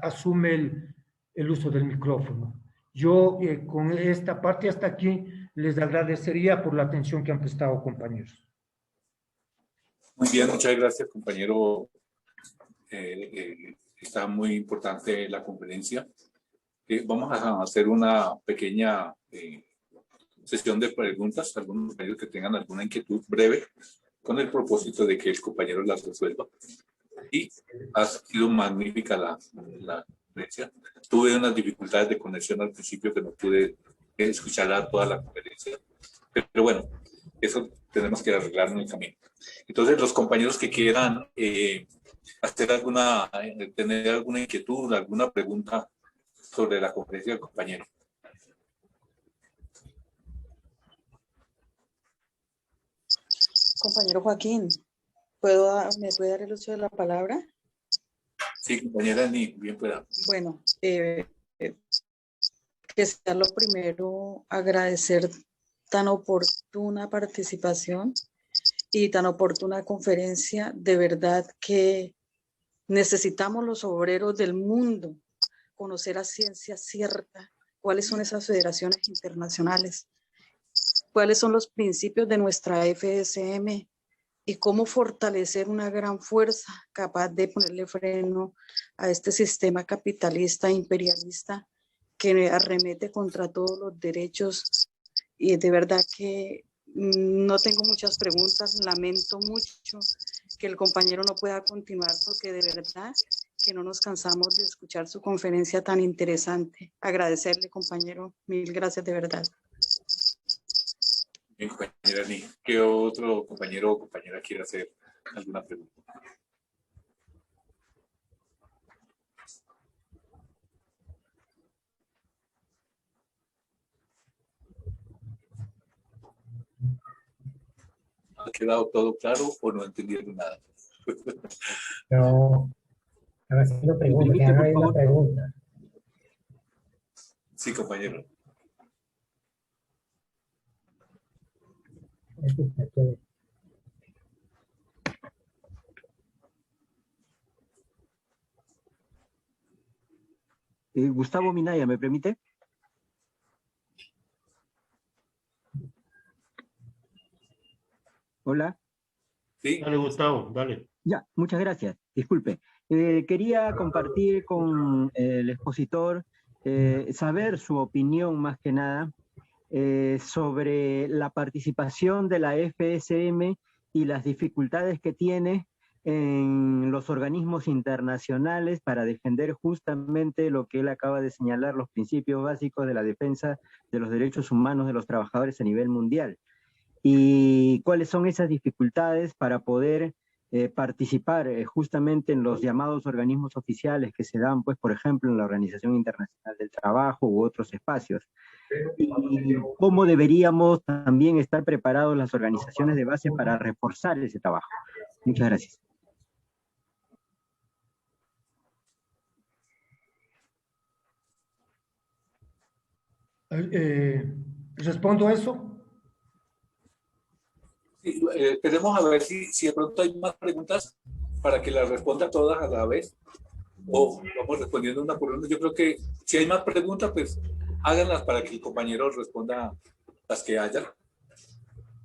asume el uso del micrófono. Yo con esta parte hasta aquí les agradecería por la atención que han prestado, compañeros. Muy bien, muchas gracias, compañero. Está muy importante la conferencia. Vamos a hacer una pequeña sesión de preguntas, algunos compañeros que tengan alguna inquietud breve, con el propósito de que el compañero las resuelva. Y ha sido magnífica la conferencia. Tuve unas dificultades de conexión al principio que no pude escuchar toda la conferencia, pero bueno, eso tenemos que arreglar en el camino. Entonces, los compañeros que quieran tener alguna inquietud, alguna pregunta sobre la conferencia del compañero. Compañero Joaquín, ¿me puede dar el uso de la palabra? Sí, compañera, ni bien pueda. Bueno, que sea lo primero agradecer tan oportuna participación y tan oportuna conferencia. De verdad que necesitamos los obreros del mundo conocer a ciencia cierta cuáles son esas federaciones internacionales, cuáles son los principios de nuestra FSM y cómo fortalecer una gran fuerza capaz de ponerle freno a este sistema capitalista imperialista que arremete contra todos los derechos. Y de verdad que no tengo muchas preguntas, lamento mucho que el compañero no pueda continuar porque de verdad que no nos cansamos de escuchar su conferencia tan interesante. Agradecerle, compañero, mil gracias de verdad. Bien, compañera Ni, ¿qué otro compañero o compañera quiere hacer alguna pregunta? ¿Ha quedado todo claro o no entendieron nada? No, están haciendo preguntas, que hagan ahí una pregunta. Sí, compañero. Gustavo Minaya, ¿me permite? Hola. Sí. Dale, Gustavo, dale. Ya, muchas gracias. Disculpe. Quería compartir con el expositor, saber su opinión más que nada sobre la participación de la FSM y las dificultades que tiene en los organismos internacionales para defender justamente lo que él acaba de señalar, los principios básicos de la defensa de los derechos humanos de los trabajadores a nivel mundial. Y cuáles son esas dificultades para poder participar justamente en los llamados organismos oficiales que se dan, pues, por ejemplo, en la Organización Internacional del Trabajo u otros espacios. Y cómo deberíamos también estar preparados las organizaciones de base para reforzar ese trabajo. Muchas gracias. ¿Respondo a eso? Sí, esperemos a ver si de pronto hay más preguntas para que las responda todas a la vez. O vamos respondiendo una por una. Yo creo que si hay más preguntas, pues háganlas para que el compañero responda las que haya.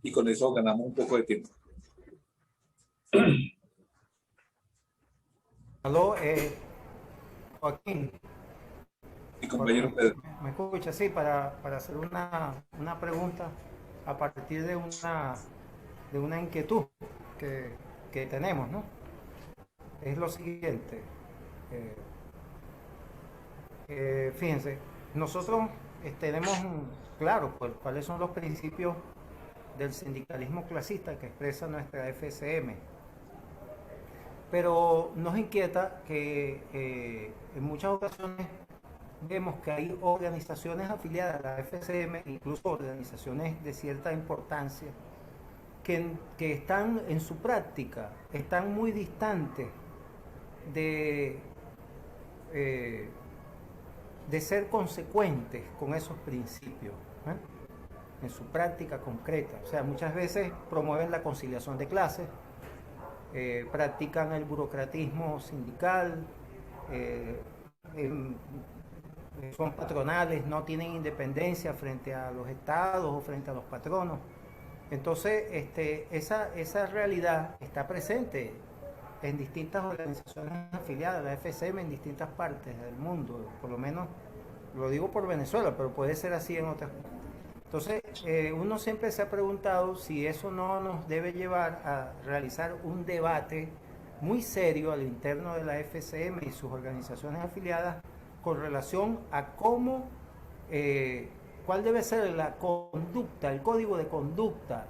Y con eso ganamos un poco de tiempo. Aló, Joaquín. Mi compañero Pedro. ¿Me escucha? Sí, para hacer una pregunta a partir de una inquietud que tenemos, ¿no? Es lo siguiente. Fíjense, nosotros tenemos claro pues, cuáles son los principios del sindicalismo clasista que expresa nuestra FSM. Pero nos inquieta que en muchas ocasiones vemos que hay organizaciones afiliadas a la FSM, incluso organizaciones de cierta importancia, que están en su práctica, están muy distantes de ser consecuentes con esos principios, en su práctica concreta. O sea, muchas veces promueven la conciliación de clases, practican el burocratismo sindical, son patronales, no tienen independencia frente a los estados o frente a los patronos. Entonces, esa realidad está presente en distintas organizaciones afiliadas a la FSM en distintas partes del mundo. Por lo menos, lo digo por Venezuela, pero puede ser así en otras partes. Entonces, uno siempre se ha preguntado si eso no nos debe llevar a realizar un debate muy serio al interno de la FSM y sus organizaciones afiliadas con relación a cómo, cuál debe ser la conducta, el código de conducta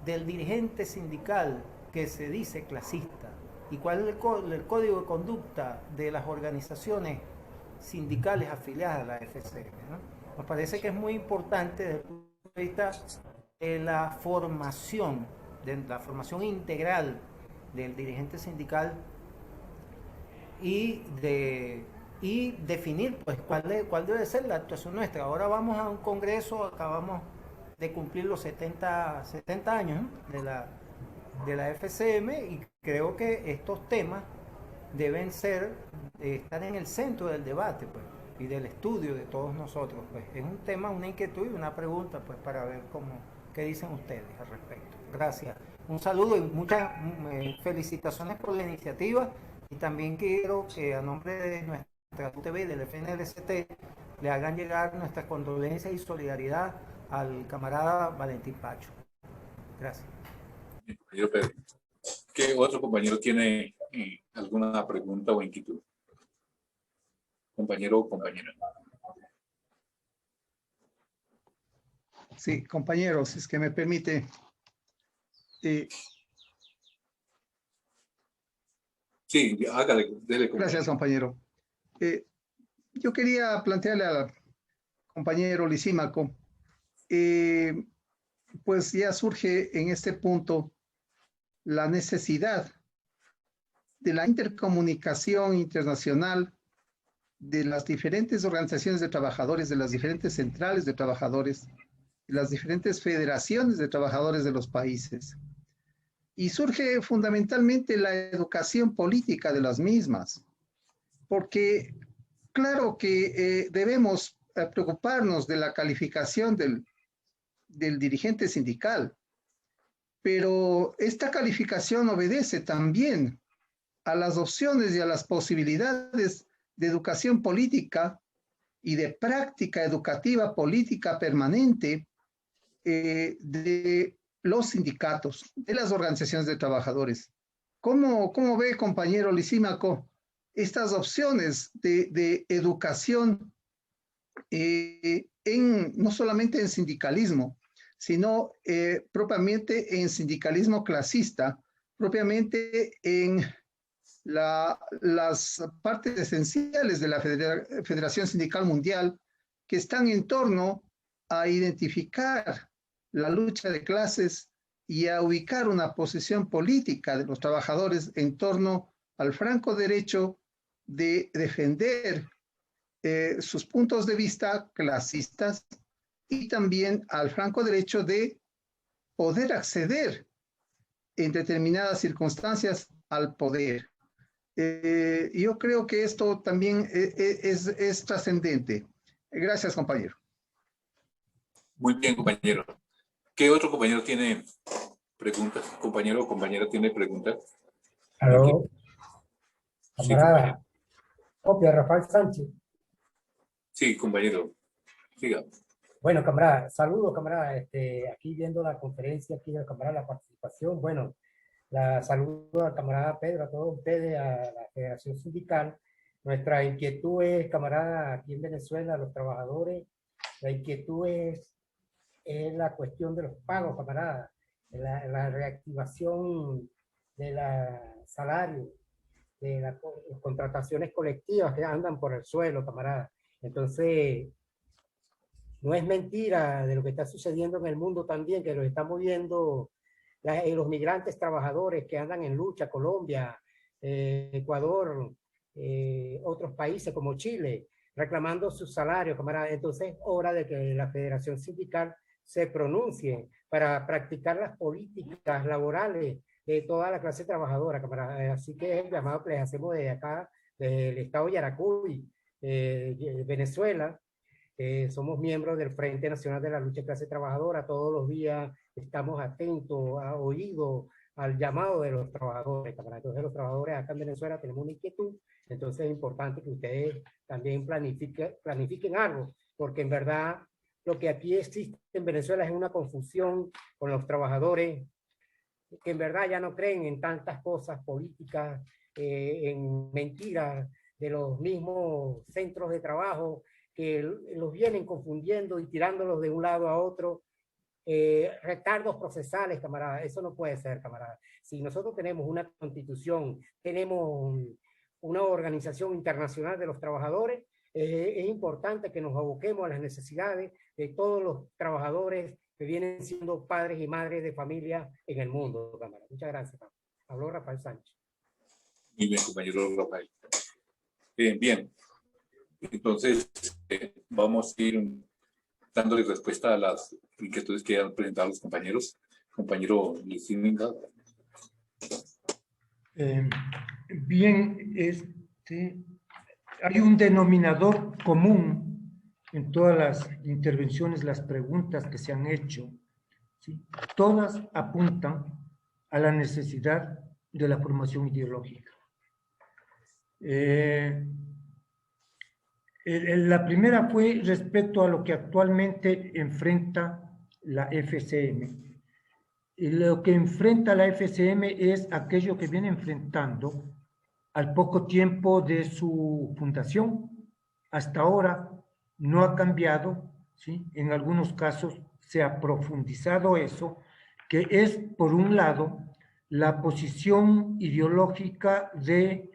del dirigente sindical que se dice clasista y cuál es el código de conducta de las organizaciones sindicales afiliadas a la FSM, ¿no? Nos parece que es muy importante desde el punto de vista de la formación integral del dirigente sindical y definir pues cuál debe ser la actuación nuestra. Ahora vamos a un congreso, acabamos de cumplir los 70 años, ¿no?, de la FSM, y creo que estos temas deben estar en el centro del debate, pues, y del estudio de todos nosotros. Pues es un tema, una inquietud y una pregunta, pues, para ver qué dicen ustedes al respecto. Gracias. Un saludo y muchas felicitaciones por la iniciativa, y también quiero que a nombre de nuestra UTV y del FNLCT le hagan llegar nuestras condolencias y solidaridad al camarada Valentín Pacho. Gracias. Compañero Pedro. ¿Qué otro compañero tiene alguna pregunta o inquietud? Compañero o compañera. Sí, compañeros, si es que me permite. Sí, hágale, dele. Gracias, compañero. Yo quería plantearle al compañero Lisímaco, pues ya surge en este punto la necesidad de la intercomunicación internacional de las diferentes organizaciones de trabajadores, de las diferentes centrales de trabajadores, de las diferentes federaciones de trabajadores de los países. Y surge fundamentalmente la educación política de las mismas, porque claro que debemos preocuparnos de la calificación del dirigente sindical, pero esta calificación obedece también a las opciones y a las posibilidades de educación política y de práctica educativa política permanente de los sindicatos, de las organizaciones de trabajadores. ¿Cómo ve, compañero Lisímaco, estas opciones de educación no solamente en sindicalismo, sino propiamente en sindicalismo clasista, propiamente en las partes esenciales de la Federación Sindical Mundial, que están en torno a identificar la lucha de clases y a ubicar una posición política de los trabajadores en torno al franco derecho de defender sus puntos de vista clasistas y también al franco derecho de poder acceder en determinadas circunstancias al poder. Yo creo que esto también es trascendente. Gracias, compañero. Muy bien, compañero. ¿Qué otro compañero tiene preguntas? ¿Compañero o compañera tiene preguntas? Aló. Camarada. Sí, Copia, Rafael Sánchez. sí, compañero. Siga. Bueno, camarada, saludos, camarada. Aquí viendo la conferencia, aquí del camarada, la participación. Bueno, la saludo al camarada Pedro, a todos ustedes, a la Federación Sindical. Nuestra inquietud es, camarada, aquí en Venezuela, los trabajadores, la inquietud es la cuestión de los pagos, camarada, la reactivación de los salarios, de las contrataciones colectivas que andan por el suelo, camarada. Entonces, no es mentira de lo que está sucediendo en el mundo también, que lo estamos viendo los migrantes trabajadores que andan en lucha, Colombia, Ecuador, otros países como Chile, reclamando sus salarios, camarada. Entonces es hora de que la Federación Sindical se pronuncie para practicar las políticas laborales de toda la clase trabajadora, camarada. Así que es el llamado que les hacemos desde acá, del estado de Yaracuy, Venezuela. Somos miembros del Frente Nacional de la Lucha de Clase Trabajadora. Todos los días estamos atentos, a oído al llamado de los trabajadores, camarada. Entonces los trabajadores acá en Venezuela tenemos una inquietud. Entonces es importante que ustedes también planifiquen algo, porque en verdad lo que aquí existe en Venezuela es una confusión con los trabajadores que en verdad ya no creen en tantas cosas políticas, en mentiras de los mismos centros de trabajo que los vienen confundiendo y tirándolos de un lado a otro. Retardos procesales, camarada, eso no puede ser, camarada. Si nosotros tenemos una constitución, tenemos una organización internacional de los trabajadores, es importante que nos aboquemos a las necesidades de todos los trabajadores que vienen siendo padres y madres de familia en el mundo, camarada. Muchas gracias, camarada. Habló Rafael Sánchez. Muy bien, compañero Rafael. Bien. Entonces, vamos a ir dándole respuesta a las inquietudes que han presentado los compañeros. Compañero Lisímaco. Bien, hay un denominador común en todas las intervenciones, las preguntas que se han hecho, ¿sí? Todas apuntan a la necesidad de la formación ideológica. La primera fue respecto a lo que actualmente enfrenta la FCM. Y lo que enfrenta la FCM es aquello que viene enfrentando al poco tiempo de su fundación. Hasta ahora no ha cambiado, ¿sí? En algunos casos se ha profundizado eso, que es, por un lado, la posición ideológica de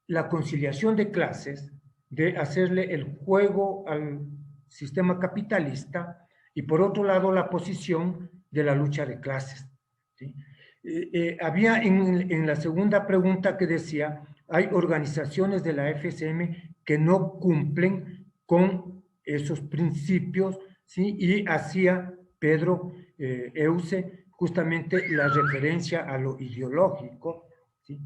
la conciliación de clases, de hacerle el juego al sistema capitalista, y por otro lado la posición de la lucha de clases, ¿sí? había en la segunda pregunta que decía, hay organizaciones de la FSM que no cumplen con esos principios, ¿sí? Y hacía Pedro Euse justamente la referencia a lo ideológico, ¿sí?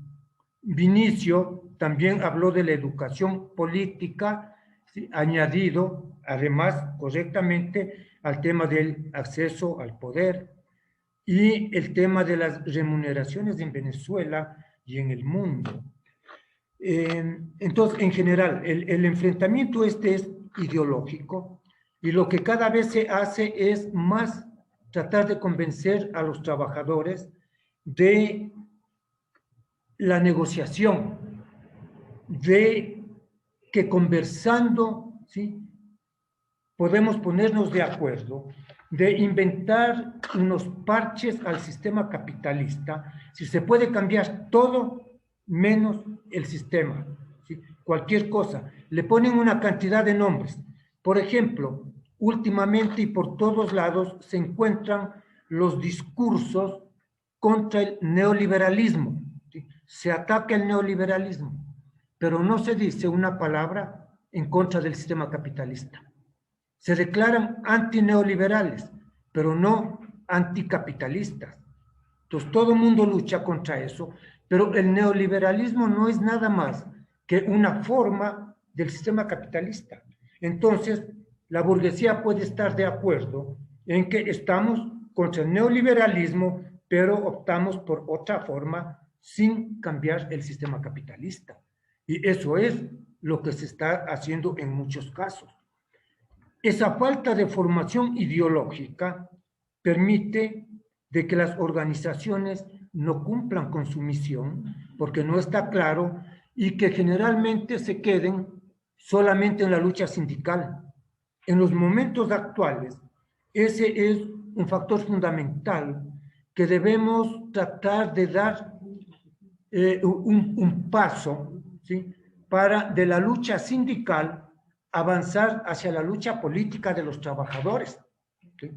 Vinicio también habló de la educación política, ¿sí? Añadido, además, correctamente, al tema del acceso al poder y el tema de las remuneraciones en Venezuela y en el mundo. Entonces, en general, el enfrentamiento este es ideológico y lo que cada vez se hace es más tratar de convencer a los trabajadores de la negociación, de que conversando, ¿sí?, podemos ponernos de acuerdo, de inventar unos parches al sistema capitalista, si se puede cambiar todo menos el sistema, ¿sí? Cualquier cosa. Le ponen una cantidad de nombres. Por ejemplo, últimamente y por todos lados se encuentran los discursos contra el neoliberalismo, ¿sí? Se ataca el neoliberalismo, pero no se dice una palabra en contra del sistema capitalista. Se declaran antineoliberales, pero no anticapitalistas. Entonces, todo el mundo lucha contra eso, pero el neoliberalismo no es nada más que una forma del sistema capitalista. Entonces, la burguesía puede estar de acuerdo en que estamos contra el neoliberalismo, pero optamos por otra forma sin cambiar el sistema capitalista. Y eso es lo que se está haciendo en muchos casos. Esa falta de formación ideológica permite de que las organizaciones no cumplan con su misión, porque no está claro, y que generalmente se queden solamente en la lucha sindical. En los momentos actuales, ese es un factor fundamental que debemos tratar de dar un paso, ¿sí?, para de la lucha sindical avanzar hacia la lucha política de los trabajadores, ¿sí?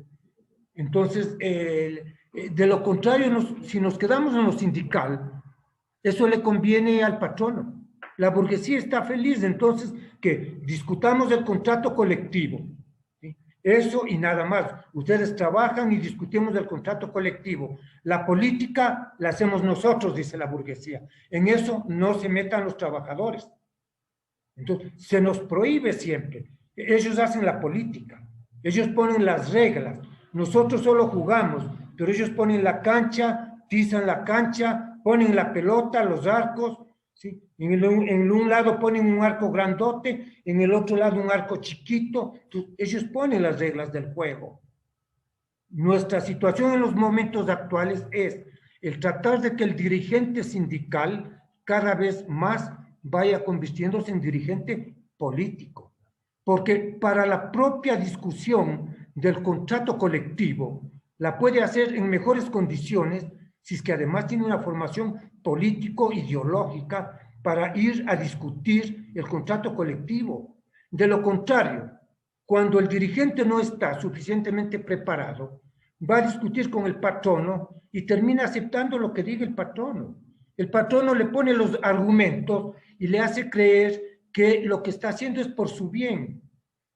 Entonces, de lo contrario, si nos quedamos en lo sindical, eso le conviene al patrono. La burguesía está feliz, entonces, que discutamos el contrato colectivo, ¿sí? Eso y nada más. Ustedes trabajan y discutimos el contrato colectivo. La política la hacemos nosotros, dice la burguesía. En eso no se metan los trabajadores. Entonces, se nos prohíbe siempre. Ellos hacen la política, ellos ponen las reglas, nosotros solo jugamos, pero ellos ponen la cancha, tizan la cancha, ponen la pelota, los arcos, ¿sí? En un lado ponen un arco grandote, en el otro lado un arco chiquito. Entonces, ellos ponen las reglas del juego. Nuestra situación en los momentos actuales es el tratar de que el dirigente sindical cada vez más vaya convirtiéndose en dirigente político, porque para la propia discusión del contrato colectivo la puede hacer en mejores condiciones si es que además tiene una formación político-ideológica para ir a discutir el contrato colectivo. De lo contrario, cuando el dirigente no está suficientemente preparado, va a discutir con el patrono y termina aceptando lo que diga el patrono. El patrono le pone los argumentos y le hace creer que lo que está haciendo es por su bien.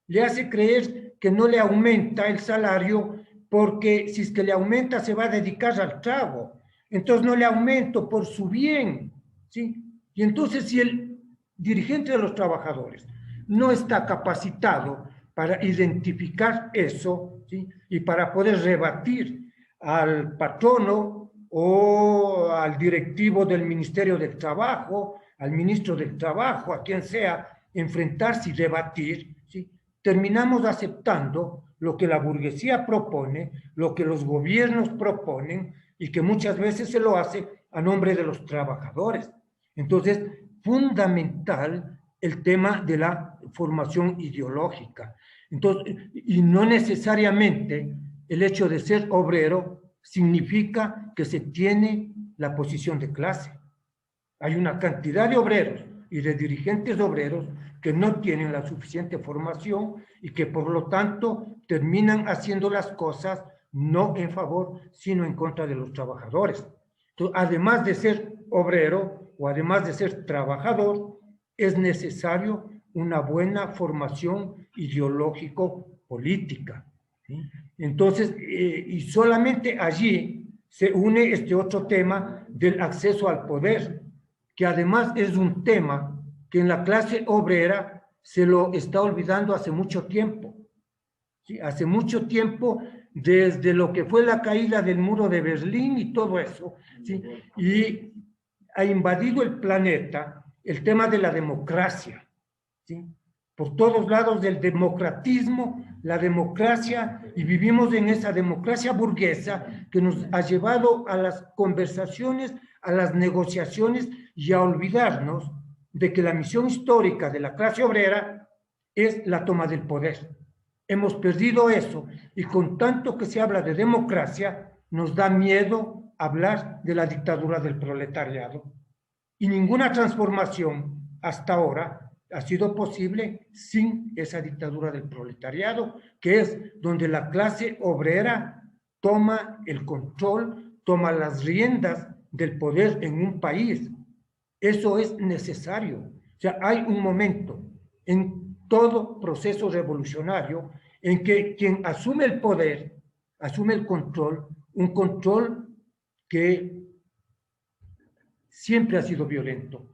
Le hace creer que no le aumenta el salario porque si es que le aumenta se va a dedicar al trago. Entonces no le aumento por su bien, ¿sí? Y entonces si el dirigente de los trabajadores no está capacitado para identificar eso, ¿sí?, y para poder rebatir al patrono o al directivo del Ministerio del Trabajo, al ministro del Trabajo, a quien sea, enfrentarse y debatir, ¿sí?, terminamos aceptando lo que la burguesía propone, lo que los gobiernos proponen, y que muchas veces se lo hace a nombre de los trabajadores. Entonces, fundamental el tema de la formación ideológica. Entonces, y no necesariamente el hecho de ser obrero significa que se tiene la posición de clase. Hay una cantidad de obreros y de dirigentes obreros que no tienen la suficiente formación y que por lo tanto terminan haciendo las cosas no en favor, sino en contra de los trabajadores. Entonces, además de ser obrero o además de ser trabajador, es necesario una buena formación ideológico-política, ¿sí? Entonces, y solamente allí se une este otro tema del acceso al poder, que además es un tema que en la clase obrera se lo está olvidando hace mucho tiempo. ¿Sí? Hace mucho tiempo, desde lo que fue la caída del muro de Berlín y todo eso, ¿sí? Y ha invadido el planeta el tema de la democracia, ¿sí? Por todos lados del democratismo, la democracia, y vivimos en esa democracia burguesa que nos ha llevado a las conversaciones, a las negociaciones y a olvidarnos de que la misión histórica de la clase obrera es la toma del poder. Hemos perdido eso, y con tanto que se habla de democracia, nos da miedo hablar de la dictadura del proletariado. Y ninguna transformación hasta ahora ha sido posible sin esa dictadura del proletariado, que es donde la clase obrera toma el control, toma las riendas del poder en un país. Eso es necesario. O sea, hay un momento en todo proceso revolucionario en que quien asume el poder, asume el control, un control que siempre ha sido violento,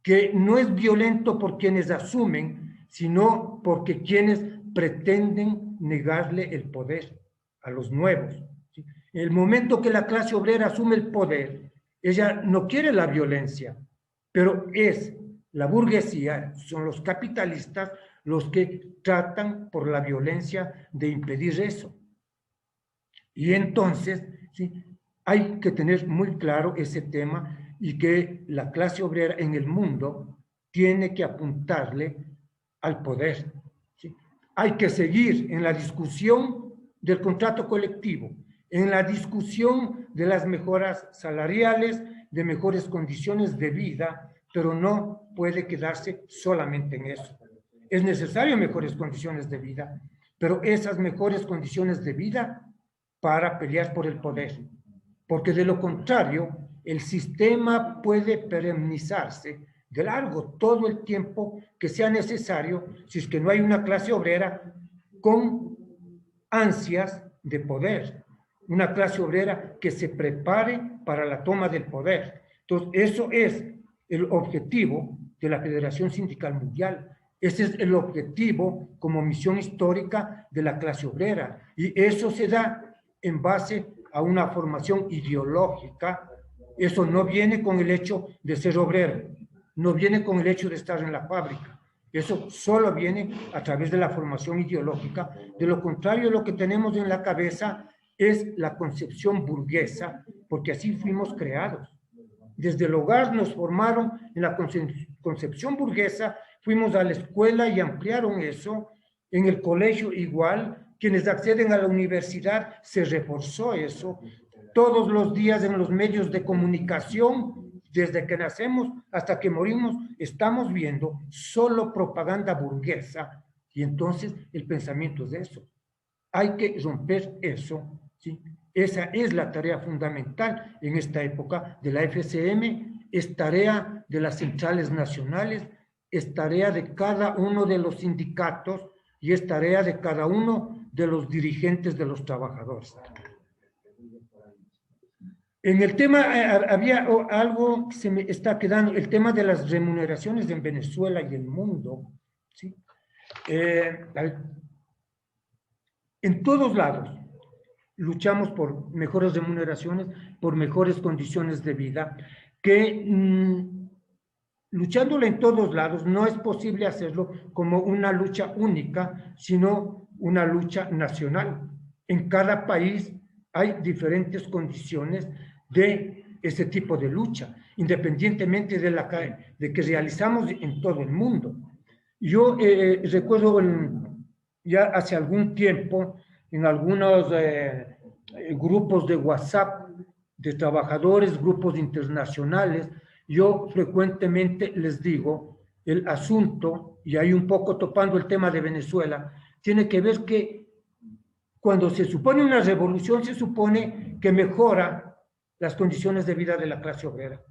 que no es violento por quienes asumen, sino porque quienes pretenden negarle el poder a los nuevos. ¿Sí? En el momento que la clase obrera asume el poder, ella no quiere la violencia, pero es la burguesía, son los capitalistas los que tratan por la violencia de impedir eso. Y entonces, ¿sí? Hay que tener muy claro ese tema, y que la clase obrera en el mundo tiene que apuntarle al poder, ¿sí? Hay que seguir en la discusión del contrato colectivo, en la discusión de las mejoras salariales, de mejores condiciones de vida, pero no puede quedarse solamente en eso. Es necesario mejores condiciones de vida, pero esas mejores condiciones de vida para pelear por el poder, porque de lo contrario, el sistema puede perennizarse de largo todo el tiempo que sea necesario, si es que no hay una clase obrera con ansias de poder, una clase obrera que se prepare para la toma del poder. Entonces, eso es el objetivo de la Federación Sindical Mundial. Ese es el objetivo como misión histórica de la clase obrera, y eso se da en base a una formación ideológica. Eso no viene con el hecho de ser obrero, no viene con el hecho de estar en la fábrica. Eso solo viene a través de la formación ideológica. De lo contrario, lo que tenemos en la cabeza es la concepción burguesa, porque así fuimos creados. Desde el hogar nos formaron en la concepción burguesa, fuimos a la escuela y ampliaron eso, en el colegio igual, quienes acceden a la universidad se reforzó eso. Todos los días en los medios de comunicación, desde que nacemos hasta que morimos, estamos viendo solo propaganda burguesa, y entonces el pensamiento es de eso. Hay que romper eso, ¿sí? Esa es la tarea fundamental en esta época de la FCM, es tarea de las centrales nacionales, es tarea de cada uno de los sindicatos y es tarea de cada uno de los dirigentes de los trabajadores. En el tema, había algo que se me está quedando, el tema de las remuneraciones en Venezuela y el mundo, ¿sí? En todos lados luchamos por mejores remuneraciones, por mejores condiciones de vida, que luchándola en todos lados no es posible hacerlo como una lucha única, sino una lucha nacional. En cada país hay diferentes condiciones de ese tipo de lucha, independientemente de que realizamos en todo el mundo. Yo recuerdo ya hace algún tiempo en algunos grupos de WhatsApp de trabajadores, grupos internacionales, yo frecuentemente les digo, el asunto, y ahí un poco topando el tema de Venezuela, tiene que ver que cuando se supone una revolución, se supone que mejora las condiciones de vida de la clase obrera.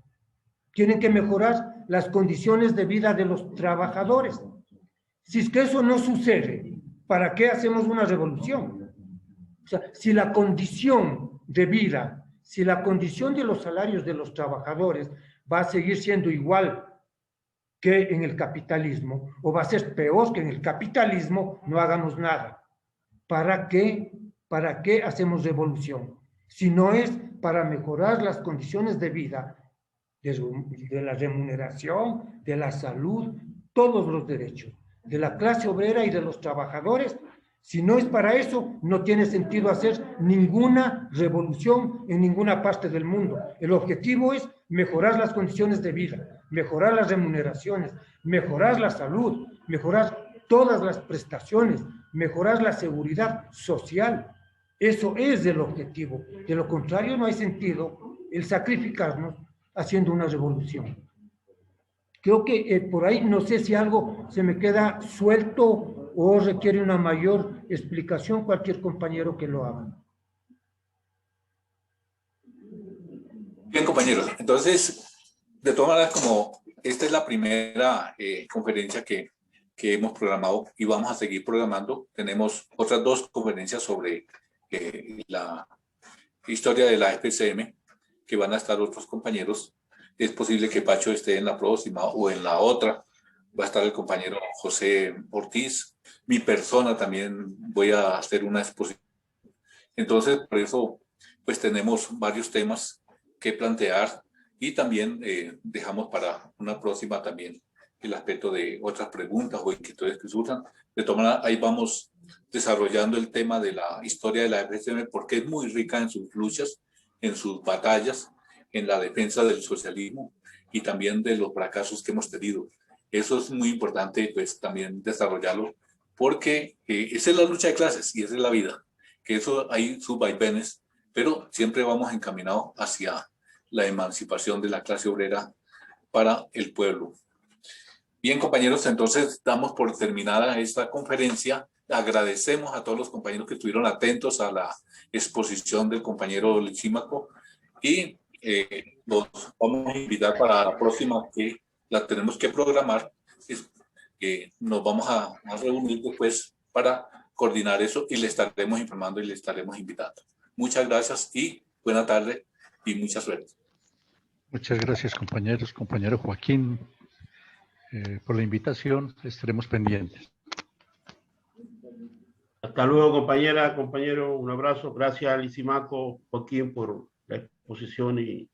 Tienen que mejorar las condiciones de vida de los trabajadores. Si es que eso no sucede, ¿para qué hacemos una revolución? O sea, si la condición de vida, si la condición de los salarios de los trabajadores va a seguir siendo igual que en el capitalismo, o va a ser peor que en el capitalismo, no hagamos nada. ¿Para qué? ¿Para qué hacemos revolución? Si no es para mejorar las condiciones de vida, de la remuneración, de la salud, todos los derechos, de la clase obrera y de los trabajadores. Si no es para eso, no tiene sentido hacer ninguna revolución en ninguna parte del mundo. El objetivo es mejorar las condiciones de vida, mejorar las remuneraciones, mejorar la salud, mejorar todas las prestaciones, mejorar la seguridad social. Eso es el objetivo. De lo contrario, no hay sentido el sacrificarnos haciendo una revolución. Creo que por ahí, no sé si algo se me queda suelto o requiere una mayor explicación, cualquier compañero que lo haga. Bien, compañeros. Entonces, de todas maneras, como esta es la primera conferencia que hemos programado y vamos a seguir programando, tenemos otras 2 conferencias sobre la historia de la FCM, que van a estar otros compañeros. Es posible que Pacho esté en la próxima o en la otra. Va a estar el compañero José Ortiz. Mi persona también voy a hacer una exposición. Entonces, por eso, pues tenemos varios temas que plantear y también dejamos para una próxima también el aspecto de otras preguntas o inquietudes que surjan. De todas maneras, ahí vamos desarrollando el tema de la historia de la FCM porque es muy rica en sus luchas, en sus batallas, en la defensa del socialismo y también de los fracasos que hemos tenido. Eso es muy importante, pues, también desarrollarlo, porque esa es la lucha de clases y esa es la vida, que eso hay sus vaivenes, pero siempre vamos encaminados hacia la emancipación de la clase obrera para el pueblo. Bien, compañeros, entonces damos por terminada esta conferencia. Agradecemos a todos los compañeros que estuvieron atentos a la exposición del compañero Lisímaco y los vamos a invitar para la próxima, que la tenemos que programar. Nos vamos a reunir después para coordinar eso y le estaremos informando y le estaremos invitando. Muchas gracias y buena tarde y mucha suerte. Muchas gracias, compañeros. Compañero Joaquín, por la invitación. Estaremos pendientes. Hasta luego, compañera, compañero. Un abrazo. Gracias, Lisímaco, Joaquín, por la exposición y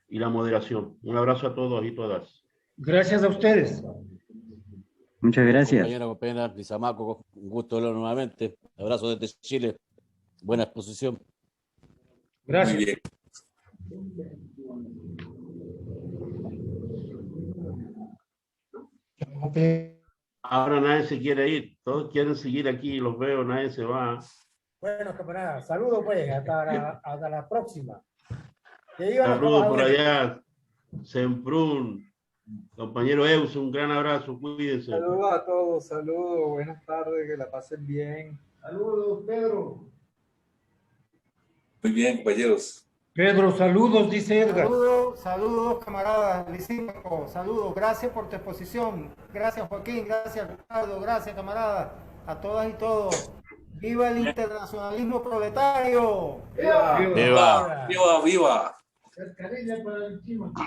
la moderación. Un abrazo a todos y todas. Gracias a ustedes. Muchas gracias. Compañera, Lisímaco, un gusto verlo nuevamente. Abrazo desde Chile. Buena exposición. Gracias. Muy bien. Ahora nadie se quiere ir. Todos quieren seguir aquí. Los veo, nadie se va. Bueno, camarada, saludos pues, hasta la próxima. Saludos por allá, Semprún, compañero Eus, un gran abrazo, cuídense. Saludos a todos, saludos, buenas tardes, que la pasen bien. Saludos, Pedro. Muy bien, compañeros. Pedro, saludos, dice Edgar. Saludos, camaradas, Lisímaco, saludos, gracias por tu exposición, gracias Joaquín, gracias Ricardo, gracias camarada, a todas y todos. ¡Viva el internacionalismo proletario! ¡Viva! ¡Viva! ¡Viva! Cascarilla para el Lisímaco.